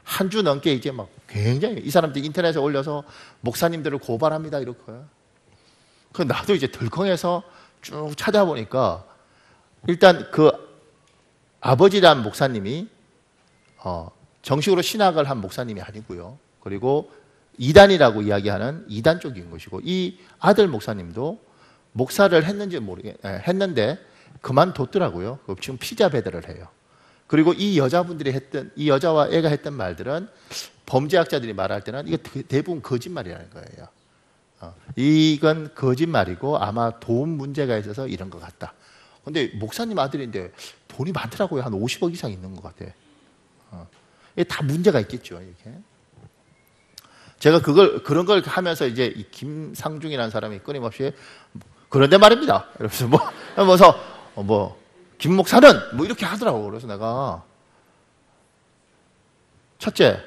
한 주 넘게 이제 막 굉장히 이 사람들이 인터넷에 올려서 목사님들을 고발합니다 이렇게요. 그 나도 이제 덜컹해서 쭉 찾아보니까 일단 그 아버지란 목사님이 정식으로 신학을 한 목사님이 아니고요. 그리고 이단이라고 이야기하는 이단 쪽인 것이고 이 아들 목사님도 목사를 했는지 했는데 그만뒀더라고요. 지금 피자 배달을 해요. 그리고 이 여자와 애가 했던 말들은 범죄학자들이 말할 때는 이게 대부분 거짓말이라는 거예요. 이건 거짓말이고 아마 돈 문제가 있어서 이런 것 같다. 근데 목사님 아들인데 돈이 많더라고요. 한 50억 이상 있는 것 같아. 이게 다 문제가 있겠죠. 이렇게. 제가 그런 걸 하면서 이제 이 김상중이라는 사람이 끊임없이 그런데 말입니다. 이러면서 김 목사는 뭐 이렇게 하더라고. 그래서 내가 첫째,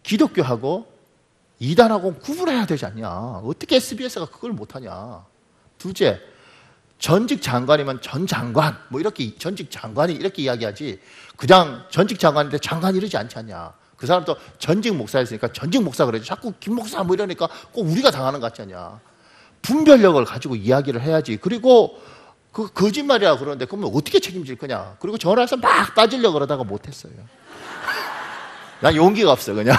기독교하고 이단하고 구분해야 되지 않냐. 어떻게 SBS가 그걸 못하냐. 둘째, 전직 장관이면 전 장관, 뭐 이렇게 전직 장관이 이렇게 이야기하지. 그냥 전직 장관인데 장관이 이러지 않지 않냐. 그 사람도 전직 목사였으니까 전직 목사 그러지. 자꾸 김 목사 뭐 이러니까 꼭 우리가 당하는 것 같지 않냐. 분별력을 가지고 이야기를 해야지. 그리고 그 거짓말이라 그러는데 그러면 어떻게 책임질 거냐. 그리고 전화해서 막 따지려고 그러다가 못했어요. 난 용기가 없어. 그냥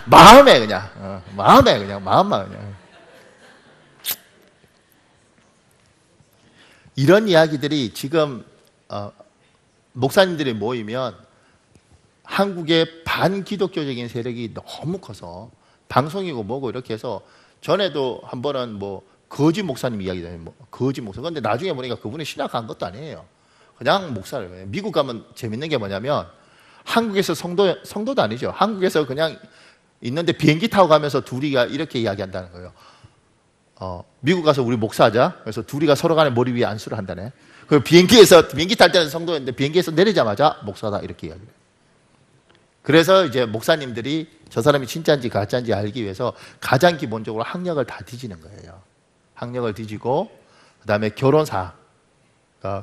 마음만 그냥. 이런 이야기들이 지금 목사님들이 모이면 한국의 반기독교적인 세력이 너무 커서 방송이고 뭐고 이렇게 해서 전에도 한 번은 뭐 거짓 목사님 이야기잖아요. 뭐 거짓 목사. 근데 나중에 보니까 그분이 신학한 것도 아니에요. 그냥 목사를. 미국 가면 재밌는 게 뭐냐면 한국에서 성도도 아니죠. 한국에서 그냥 있는데 비행기 타고 가면서 둘이가 이렇게 이야기한다는 거예요. 미국 가서 우리 목사하자. 그래서 둘이가 서로 간에 머리 위에 안수를 한다네. 그 비행기 탈 때는 성도였는데 비행기에서 내리자마자 목사다 이렇게 이야기해요. 그래서 이제 목사님들이 저 사람이 진짜인지 가짜인지 알기 위해서 가장 기본적으로 학력을 다 뒤지는 거예요. 학력을 뒤지고 그다음에 결혼사,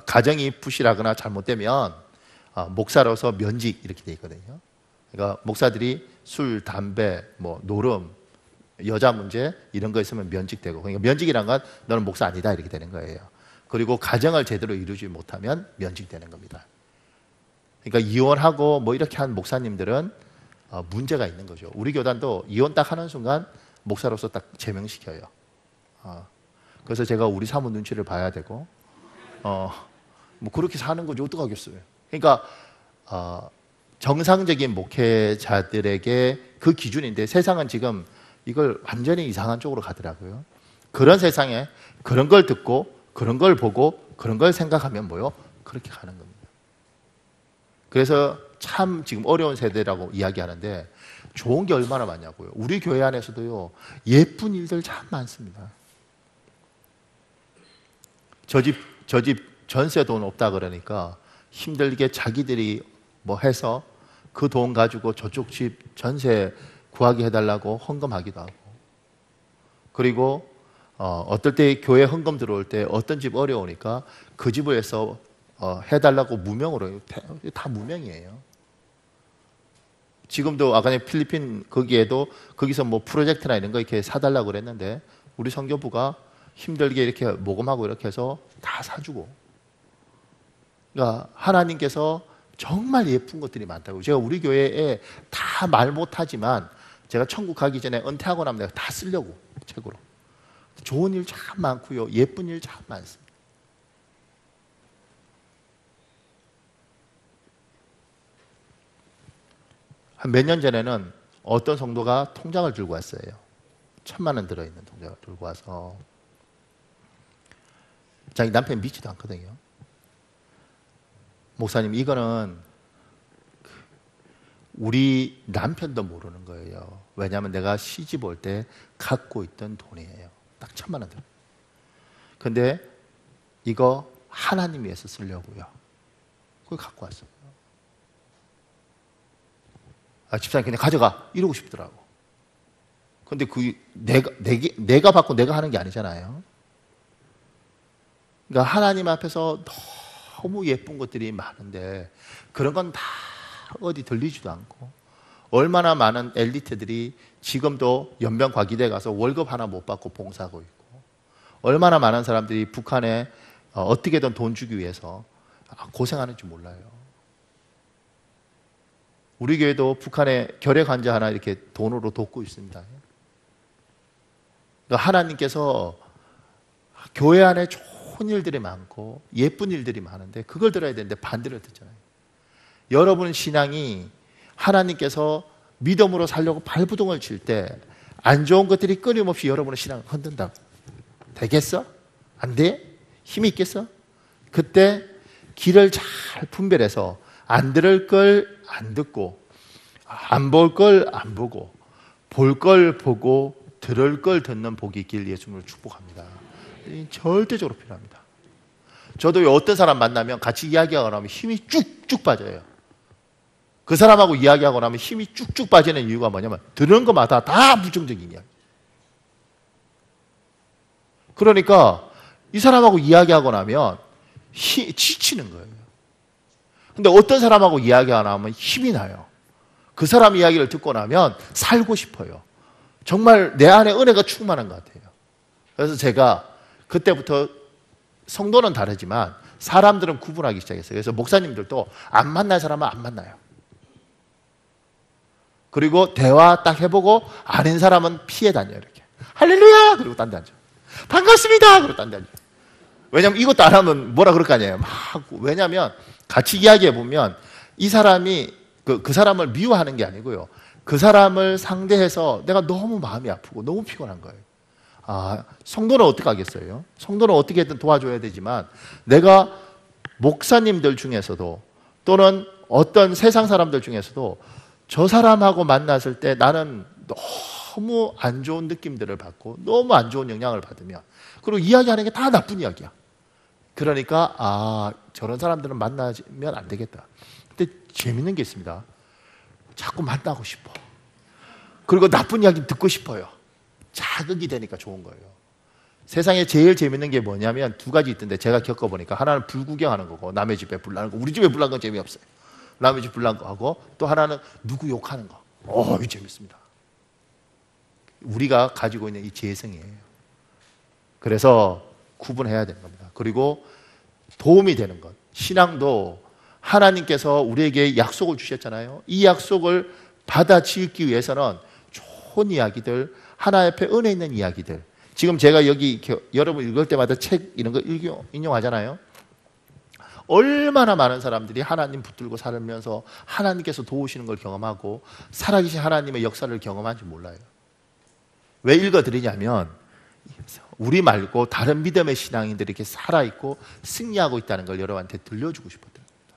가정이 부실하거나 잘못되면 목사로서 면직 이렇게 돼 있거든요. 그러니까 목사들이 술, 담배, 뭐 노름, 여자 문제 이런 거 있으면 면직되고, 그러니까 면직이란 건 너는 목사 아니다 이렇게 되는 거예요. 그리고 가정을 제대로 이루지 못하면 면직되는 겁니다. 그러니까 이혼하고 뭐 이렇게 한 목사님들은 문제가 있는 거죠. 우리 교단도 이혼 딱 하는 순간 목사로서 딱 제명시켜요. 그래서 제가 우리 사모 눈치를 봐야 되고, 뭐 그렇게 사는 거지 어떡하겠어요. 그러니까 정상적인 목회자들에게 그 기준인데 세상은 지금 이걸 완전히 이상한 쪽으로 가더라고요. 그런 세상에 그런 걸 듣고 그런 걸 보고 그런 걸 생각하면 뭐요? 그렇게 가는 겁니다. 그래서 참 지금 어려운 세대라고 이야기하는데 좋은 게 얼마나 많냐고요. 우리 교회 안에서도요, 예쁜 일들 참 많습니다. 저 집 전세 돈 없다 그러니까 힘들게 자기들이 뭐 해서 그 돈 가지고 저쪽 집 전세 구하게 해달라고 헌금하기도 하고, 그리고 어떨 때 교회 헌금 들어올 때 어떤 집 어려우니까 그 집을 해서 해달라고 무명으로, 다 무명이에요. 지금도 아까 필리핀 거기서 뭐 프로젝트나 이런 거 이렇게 사달라고 그랬는데 우리 선교부가 힘들게 이렇게 모금하고 이렇게 해서 다 사주고. 그러니까 하나님께서 정말 예쁜 것들이 많다고. 제가 우리 교회에 다 말 못하지만 제가 천국 가기 전에 은퇴하고 나면 내가 다 쓰려고 책으로. 좋은 일 참 많고요. 예쁜 일 참 많습니다. 한 몇 년 전에는 어떤 성도가 통장을 들고 왔어요. 1,000만 원 들어있는 통장을 들고 와서 자기 남편 믿지도 않거든요. 목사님, 이거는 우리 남편도 모르는 거예요. 왜냐하면 내가 시집 올 때 갖고 있던 돈이에요. 딱 1,000만 원 들어요. 근데 이거 하나님 위해서 쓰려고요. 그걸 갖고 왔어요. 집사님 그냥 가져가 이러고 싶더라고. 근데 내가 받고 내가 하는 게 아니잖아요. 그러니까 하나님 앞에서 너무 예쁜 것들이 많은데 그런 건 다 어디 들리지도 않고, 얼마나 많은 엘리트들이 지금도 연변과기대 가서 월급 하나 못 받고 봉사하고 있고, 얼마나 많은 사람들이 북한에 어떻게든 돈 주기 위해서 고생하는지 몰라요. 우리 교회도 북한에 결핵 환자 하나 이렇게 돈으로 돕고 있습니다. 하나님께서 교회 안에 좋은 일들이 많고 예쁜 일들이 많은데 그걸 들어야 되는데 반대로 듣잖아요. 여러분 신앙이 하나님께서 믿음으로 살려고 발부동을 칠 때 안 좋은 것들이 끊임없이 여러분의 신앙을 흔든다고. 되겠어? 안 돼? 힘이 있겠어? 그때 길을 잘 분별해서 안 들을 걸 안 듣고, 안 볼 걸 안 보고, 볼 걸 보고 들을 걸 듣는 복이 있길 예수님을 축복합니다. 절대적으로 필요합니다. 저도 어떤 사람 만나면 같이 이야기하고 나면 힘이 쭉쭉 빠져요. 그 사람하고 이야기하고 나면 힘이 쭉쭉 빠지는 이유가 뭐냐면 들은 것마다 다 부정적인 이야기. 그러니까 이 사람하고 이야기하고 나면 지치는 거예요. 근데 어떤 사람하고 이야기가 나오면 힘이 나요. 그 사람 이야기를 듣고 나면 살고 싶어요. 정말 내 안에 은혜가 충만한 것 같아요. 그래서 제가 그때부터 성도는 다르지만 사람들은 구분하기 시작했어요. 그래서 목사님들도 안 만날 사람은 안 만나요. 그리고 대화 딱 해보고 아닌 사람은 피해 다녀요. 이렇게 할렐루야! 그리고 딴 데 앉아. 반갑습니다! 그리고 딴 데 앉아. 왜냐면 이것도 안 하면 뭐라 그럴 거 아니에요. 막. 왜냐면 같이 이야기해 보면 이 사람이 그 사람을 미워하는 게 아니고요. 그 사람을 상대해서 내가 너무 마음이 아프고 너무 피곤한 거예요. 성도는 어떻게 하겠어요? 성도는 어떻게든 도와줘야 되지만 내가 목사님들 중에서도 또는 어떤 세상 사람들 중에서도 저 사람하고 만났을 때 나는 너무 안 좋은 느낌들을 받고 너무 안 좋은 영향을 받으면, 그리고 이야기하는 게 다 나쁜 이야기야. 그러니까 저런 사람들은 만나면 안 되겠다. 근데 재밌는 게 있습니다. 자꾸 만나고 싶어. 그리고 나쁜 이야기 듣고 싶어요. 자극이 되니까 좋은 거예요. 세상에 제일 재밌는 게 뭐냐면 두 가지 있던데 제가 겪어보니까, 하나는 불 구경하는 거고 남의 집에 불 나는 거. 우리 집에 불 난 건 재미없어요. 남의 집 불 난 거 하고, 또 하나는 누구 욕하는 거. 이거 재밌습니다. 우리가 가지고 있는 이 재성이에요. 그래서 구분해야 되는 겁니다. 그리고 도움이 되는 것. 신앙도 하나님께서 우리에게 약속을 주셨잖아요. 이 약속을 받아 지키기 위해서는 좋은 이야기들, 하나님 앞에 은혜 있는 이야기들. 지금 제가 여기 여러분 읽을 때마다 책 이런 거 인용하잖아요. 얼마나 많은 사람들이 하나님 붙들고 살면서 하나님께서 도우시는 걸 경험하고 살아계신 하나님의 역사를 경험한지 몰라요. 왜 읽어드리냐면 우리 말고 다른 믿음의 신앙인들이 이렇게 살아있고 승리하고 있다는 걸 여러분한테 들려주고 싶었던 겁니다.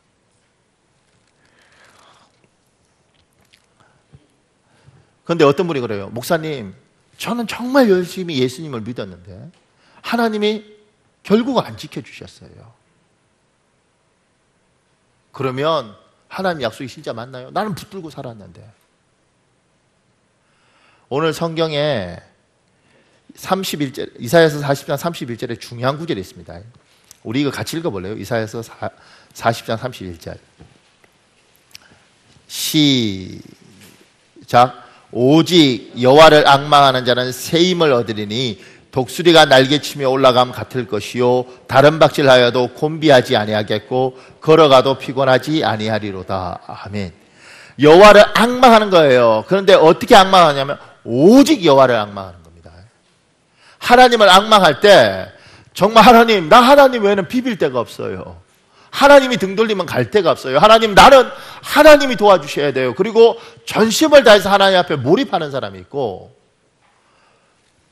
그런데 어떤 분이 그래요. 목사님, 저는 정말 열심히 예수님을 믿었는데 하나님이 결국 안 지켜주셨어요. 그러면 하나님 약속이 진짜 맞나요? 나는 붙들고 살았는데. 오늘 성경에 31절, 이사야서 40장 31절에 중요한 구절이 있습니다. 우리 이거 같이 읽어볼래요? 이사야서 40장 31절. 시작. 오직 여호와를 앙망하는 자는 새 힘을 얻으리니 독수리가 날개치며 올라감 같을 것이요 다른 박질하여도 곤비하지 아니하겠고 걸어가도 피곤하지 아니하리로다. 아멘. 여호와를 앙망하는 거예요. 그런데 어떻게 앙망하냐면 오직 여호와를 앙망하는 겁니다. 하나님을 앙망할 때 정말 하나님, 나 하나님 외에는 비빌 데가 없어요. 하나님이 등 돌리면 갈 데가 없어요. 하나님, 나는 하나님이 도와주셔야 돼요. 그리고 전심을 다해서 하나님 앞에 몰입하는 사람이 있고,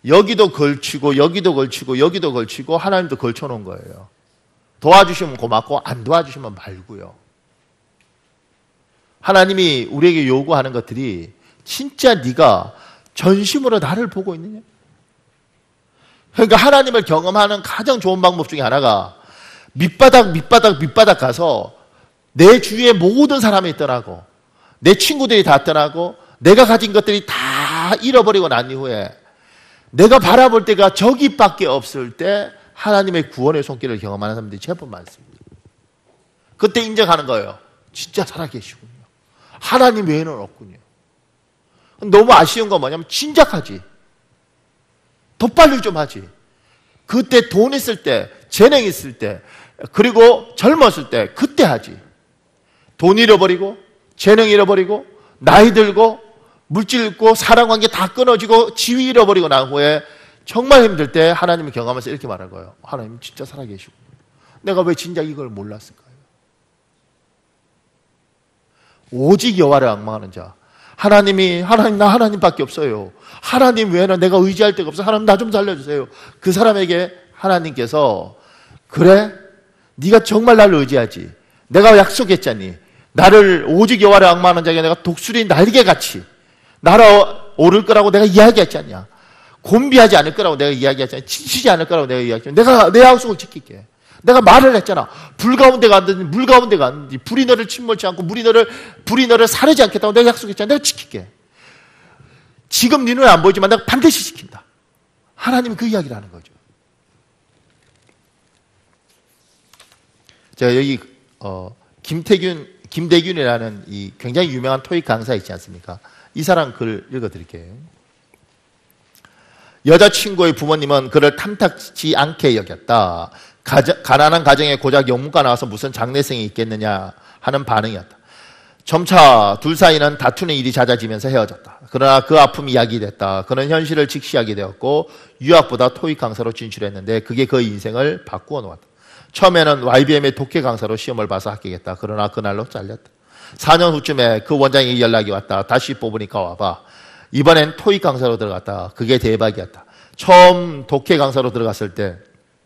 여기도 걸치고 여기도 걸치고 여기도 걸치고 하나님도 걸쳐놓은 거예요. 도와주시면 고맙고 안 도와주시면 말고요. 하나님이 우리에게 요구하는 것들이 진짜 네가 전심으로 나를 보고 있느냐? 그러니까 하나님을 경험하는 가장 좋은 방법 중에 하나가 밑바닥 가서 내 주위의 모든 사람이 떠나고 내 친구들이 다 떠나고 내가 가진 것들이 다 잃어버리고 난 이후에 내가 바라볼 때가 저기밖에 없을 때 하나님의 구원의 손길을 경험하는 사람들이 제법 많습니다. 그때 인정하는 거예요. 진짜 살아계시군요. 하나님 외에는 없군요. 너무 아쉬운 건 뭐냐면 진작하지. 덧발질 좀 하지. 그때 돈 있을 때, 재능 있을 때, 그리고 젊었을 때 그때 하지. 돈 잃어버리고 재능 잃어버리고 나이 들고 물질 잃고 사랑관계 다 끊어지고 지위 잃어버리고 난 후에 정말 힘들 때 하나님을 경험하면서 이렇게 말할 거예요. 하나님 진짜 살아계시고 내가 왜 진작 이걸 몰랐을까요? 오직 여호와를 앙망하는 자. 하나님 나 하나님밖에 없어요. 하나님 외에는 내가 의지할 데가 없어. 하나님 나 좀 살려주세요. 그 사람에게 하나님께서 그래? 네가 정말 나를 의지하지. 내가 약속했잖니. 나를 오직 여호와를 앙망하는 자에게 내가 독수리 날개같이 날아오를 거라고 내가 이야기했지 않냐. 곤비하지 않을 거라고 내가 이야기했지 않냐. 지치지 않을 거라고 내가 이야기했지. 내가 내 약속을 지킬게. 내가 말을 했잖아. 불 가운데 갔든지 물 가운데 갔든지 불이 너를 침몰치 않고 불이 너를 사르지 않겠다고 내가 약속했잖아. 내가 지킬게. 지금 네 눈에 안 보이지만 내가 반드시 지킨다. 하나님은 그 이야기를 하는 거죠. 제가 여기 김대균이라는 이 굉장히 유명한 토익 강사 있지 않습니까? 이 사람 글 읽어드릴게요. 여자친구의 부모님은 그를 탐탁지 않게 여겼다. 가난한 가정에 고작 영문과 나와서 무슨 장래생이 있겠느냐 하는 반응이었다. 점차 둘 사이는 다투는 일이 잦아지면서 헤어졌다. 그러나 그 아픔이 약이 됐다. 그는 현실을 직시하게 되었고 유학보다 토익 강사로 진출했는데 그게 그의 인생을 바꾸어 놓았다. 처음에는 YBM의 독해 강사로 시험을 봐서 합격했다. 그러나 그날로 잘렸다. 4년 후쯤에 그 원장에게 연락이 왔다. 다시 뽑으니까 와봐. 이번엔 토익 강사로 들어갔다. 그게 대박이었다. 처음 독해 강사로 들어갔을 때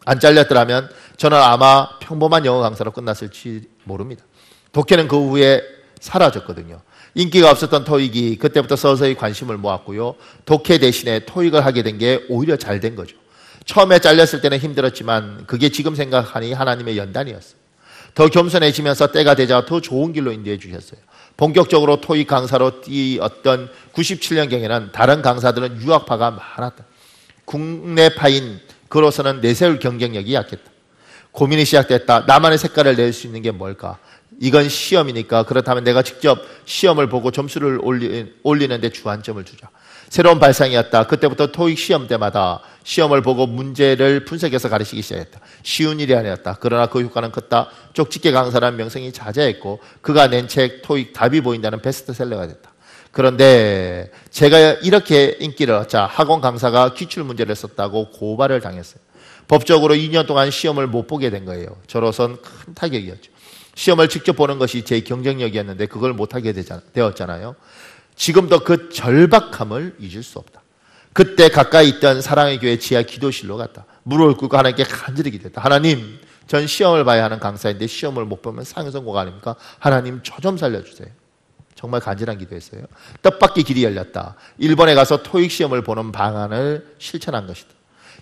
안 잘렸더라면 저는 아마 평범한 영어 강사로 끝났을지 모릅니다. 독해는 그 후에 사라졌거든요. 인기가 없었던 토익이 그때부터 서서히 관심을 모았고요. 독해 대신에 토익을 하게 된 게 오히려 잘 된 거죠. 처음에 잘렸을 때는 힘들었지만 그게 지금 생각하니 하나님의 연단이었어요. 더 겸손해지면서 때가 되자 더 좋은 길로 인도해 주셨어요. 본격적으로 토익 강사로 뛰었던 97년경에는 다른 강사들은 유학파가 많았다. 국내파인 그로서는 내세울 경쟁력이 약했다. 고민이 시작됐다. 나만의 색깔을 낼 수 있는 게 뭘까? 이건 시험이니까 그렇다면 내가 직접 시험을 보고 점수를 올리는데 주안점을 주자. 새로운 발상이었다. 그때부터 토익 시험 때마다 시험을 보고 문제를 분석해서 가르치기 시작했다. 쉬운 일이 아니었다. 그러나 그 효과는 컸다. 쪽집게 강사라는 명성이 자자했고 그가 낸 책 토익 답이 보인다는 베스트셀러가 됐다. 그런데 제가 이렇게 인기를 얻자 학원 강사가 기출문제를 썼다고 고발을 당했어요. 법적으로 2년 동안 시험을 못 보게 된 거예요. 저로선 큰 타격이었죠. 시험을 직접 보는 것이 제 경쟁력이었는데 그걸 못하게 되었잖아요. 지금도 그 절박함을 잊을 수 없다. 그때 가까이 있던 사랑의 교회 지하 기도실로 갔다. 무릎을 꿇고 하나님께 간절히 기도했다. 하나님, 전 시험을 봐야 하는 강사인데 시험을 못 보면 상선고가 아닙니까? 하나님, 저 좀 살려주세요. 정말 간절한 기도했어요. 뜻밖의 길이 열렸다. 일본에 가서 토익 시험을 보는 방안을 실천한 것이다.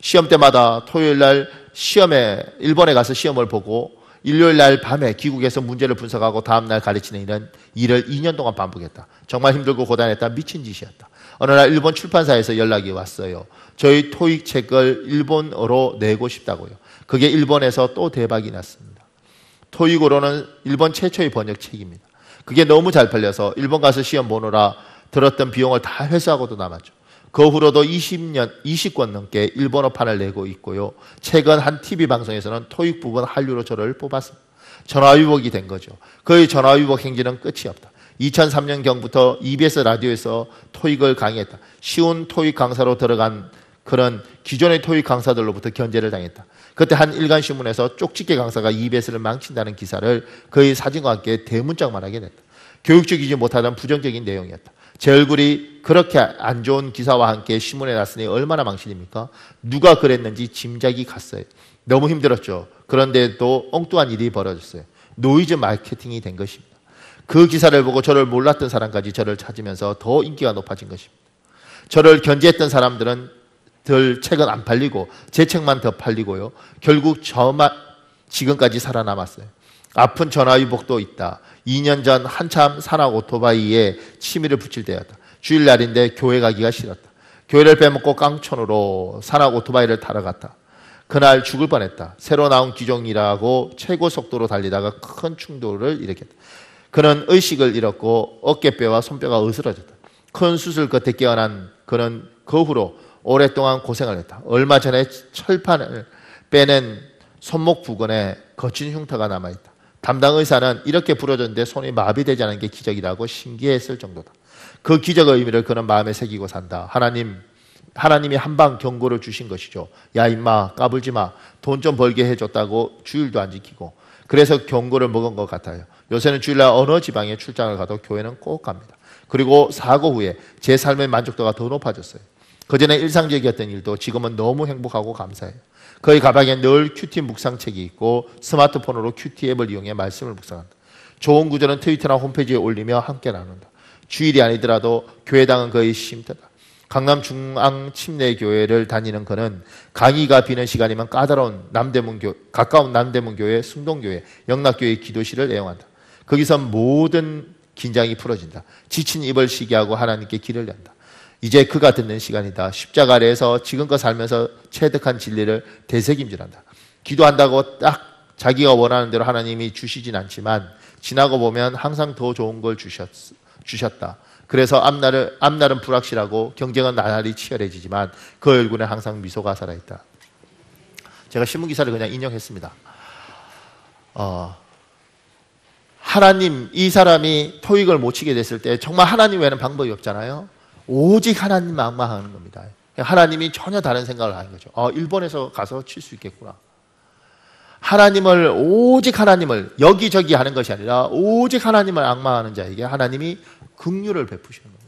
시험 때마다 토요일 날 일본에 가서 시험을 보고 일요일 날 밤에 귀국해서 문제를 분석하고 다음 날 가르치는 일을 2년 동안 반복했다. 정말 힘들고 고단했다. 미친 짓이었다. 어느 날 일본 출판사에서 연락이 왔어요. 저희 토익 책을 일본어로 내고 싶다고요. 그게 일본에서 또 대박이 났습니다. 토익어로는 일본 최초의 번역책입니다. 그게 너무 잘 팔려서 일본 가서 시험 보느라 들었던 비용을 다 회수하고도 남았죠. 그 후로도 20권 넘게 일본어판을 내고 있고요. 최근 한 TV 방송에서는 토익 부분 한류로 저를 뽑았습니다. 전화위복이 된 거죠. 그의 전화위복 행진은 끝이 없다. 2003년경부터 EBS 라디오에서 토익을 강의했다. 쉬운 토익 강사로 들어간 그런 기존의 토익 강사들로부터 견제를 당했다. 그때 한 일간신문에서 쪽집게 강사가 EBS를 망친다는 기사를 그의 사진과 함께 대문짝만하게 냈다. 교육적이지 못하던 부정적인 내용이었다. 제 얼굴이 그렇게 안 좋은 기사와 함께 신문에 났으니 얼마나 망신입니까? 누가 그랬는지 짐작이 갔어요. 너무 힘들었죠. 그런데도 엉뚱한 일이 벌어졌어요. 노이즈 마케팅이 된 것입니다. 그 기사를 보고 저를 몰랐던 사람까지 저를 찾으면서 더 인기가 높아진 것입니다. 저를 견제했던 사람들은 들 책은 안 팔리고 제 책만 더 팔리고요. 결국 저만 지금까지 살아남았어요. 아픈 전화위복도 있다. 2년 전 한참 산악 오토바이에 취미를 붙일 때였다. 주일날인데 교회 가기가 싫었다. 교회를 빼먹고 깡촌으로 산악 오토바이를 타러 갔다. 그날 죽을 뻔했다. 새로 나온 기종이라고 최고 속도로 달리다가 큰 충돌을 일으켰다. 그는 의식을 잃었고 어깨뼈와 손뼈가 으스러졌다. 큰 수술 끝에 깨어난 그는 그 후로 오랫동안 고생을 했다. 얼마 전에 철판을 빼낸 손목 부근에 거친 흉터가 남아있다. 담당 의사는 이렇게 부러졌는데 손이 마비되지 않은 게 기적이라고 신기했을 정도다. 그 기적의 의미를 그는 마음에 새기고 산다. 하나님이 한방 경고를 주신 것이죠. 야 임마 까불지 마. 돈 좀 벌게 해줬다고 주일도 안 지키고. 그래서 경고를 먹은 것 같아요. 요새는 주일날 어느 지방에 출장을 가도 교회는 꼭 갑니다. 그리고 사고 후에 제 삶의 만족도가 더 높아졌어요. 그전에 일상적이었던 일도 지금은 너무 행복하고 감사해요. 그의 가방에 늘 큐티 묵상책이 있고 스마트폰으로 큐티 앱을 이용해 말씀을 묵상한다. 좋은 구절은 트위터나 홈페이지에 올리며 함께 나눈다. 주일이 아니더라도 교회당은 그의 쉼터다. 강남 중앙침례교회를 다니는 그는 강의가 비는 시간이면 가까운 남대문교회, 승동교회, 영락교회 기도실을 애용한다. 거기서 모든 긴장이 풀어진다. 지친 입을 쉬게 하고 하나님께 길을 연다. 이제 그가 듣는 시간이다. 십자가 아래에서 지금껏 살면서 체득한 진리를 되새김질한다. 기도한다고 딱 자기가 원하는 대로 하나님이 주시진 않지만 지나고 보면 항상 더 좋은 걸 주셨다. 그래서 앞날은 불확실하고 경쟁은 나날이 치열해지지만 그 얼굴에 항상 미소가 살아있다. 제가 신문기사를 그냥 인용했습니다. 하나님, 이 사람이 토익을 못 치게 됐을 때 정말 하나님 외에는 방법이 없잖아요. 오직 하나님만 악망하는 겁니다. 하나님이 전혀 다른 생각을 하는 거죠. 일본에서 가서 칠 수 있겠구나. 오직 하나님을 여기저기 하는 것이 아니라 오직 하나님을 악망하는 자에게 하나님이 긍휼을 베푸시는 겁니다.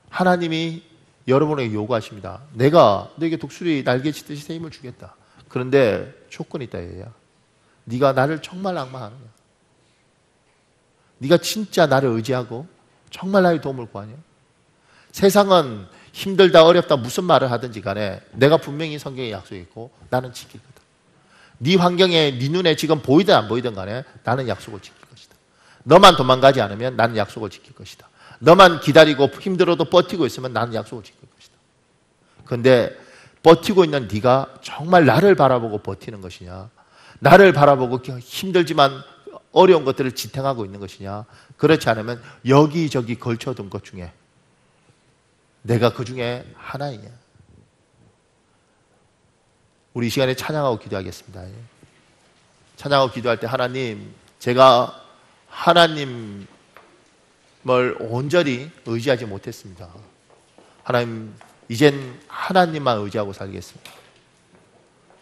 하나님이 여러분에게 요구하십니다. 내가 너에게 독수리 날개치듯이 새 힘을 주겠다. 그런데 조건이 있다 얘야. 네가 나를 정말 악망하느냐? 네가 진짜 나를 의지하고 정말 나의 도움을 구하냐? 세상은 힘들다 어렵다 무슨 말을 하든지 간에 내가 분명히 성경에 약속했고 나는 지킬 거다. 네 환경에 네 눈에 지금 보이든 안 보이든 간에 나는 약속을 지킬 것이다. 너만 도망가지 않으면 나는 약속을 지킬 것이다. 너만 기다리고 힘들어도 버티고 있으면 나는 약속을 지킬 것이다. 그런데 버티고 있는 네가 정말 나를 바라보고 버티는 것이냐? 나를 바라보고 힘들지만 어려운 것들을 지탱하고 있는 것이냐? 그렇지 않으면 여기저기 걸쳐둔 것 중에 내가 그 중에 하나이냐? 우리 이 시간에 찬양하고 기도하겠습니다. 찬양하고 기도할 때 하나님, 제가 하나님을 온전히 의지하지 못했습니다. 하나님, 이젠 하나님만 의지하고 살겠습니다.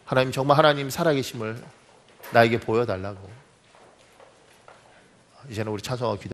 하나님, 정말 하나님 살아계심을 나에게 보여달라고. 이제는 우리 찬송하고 기도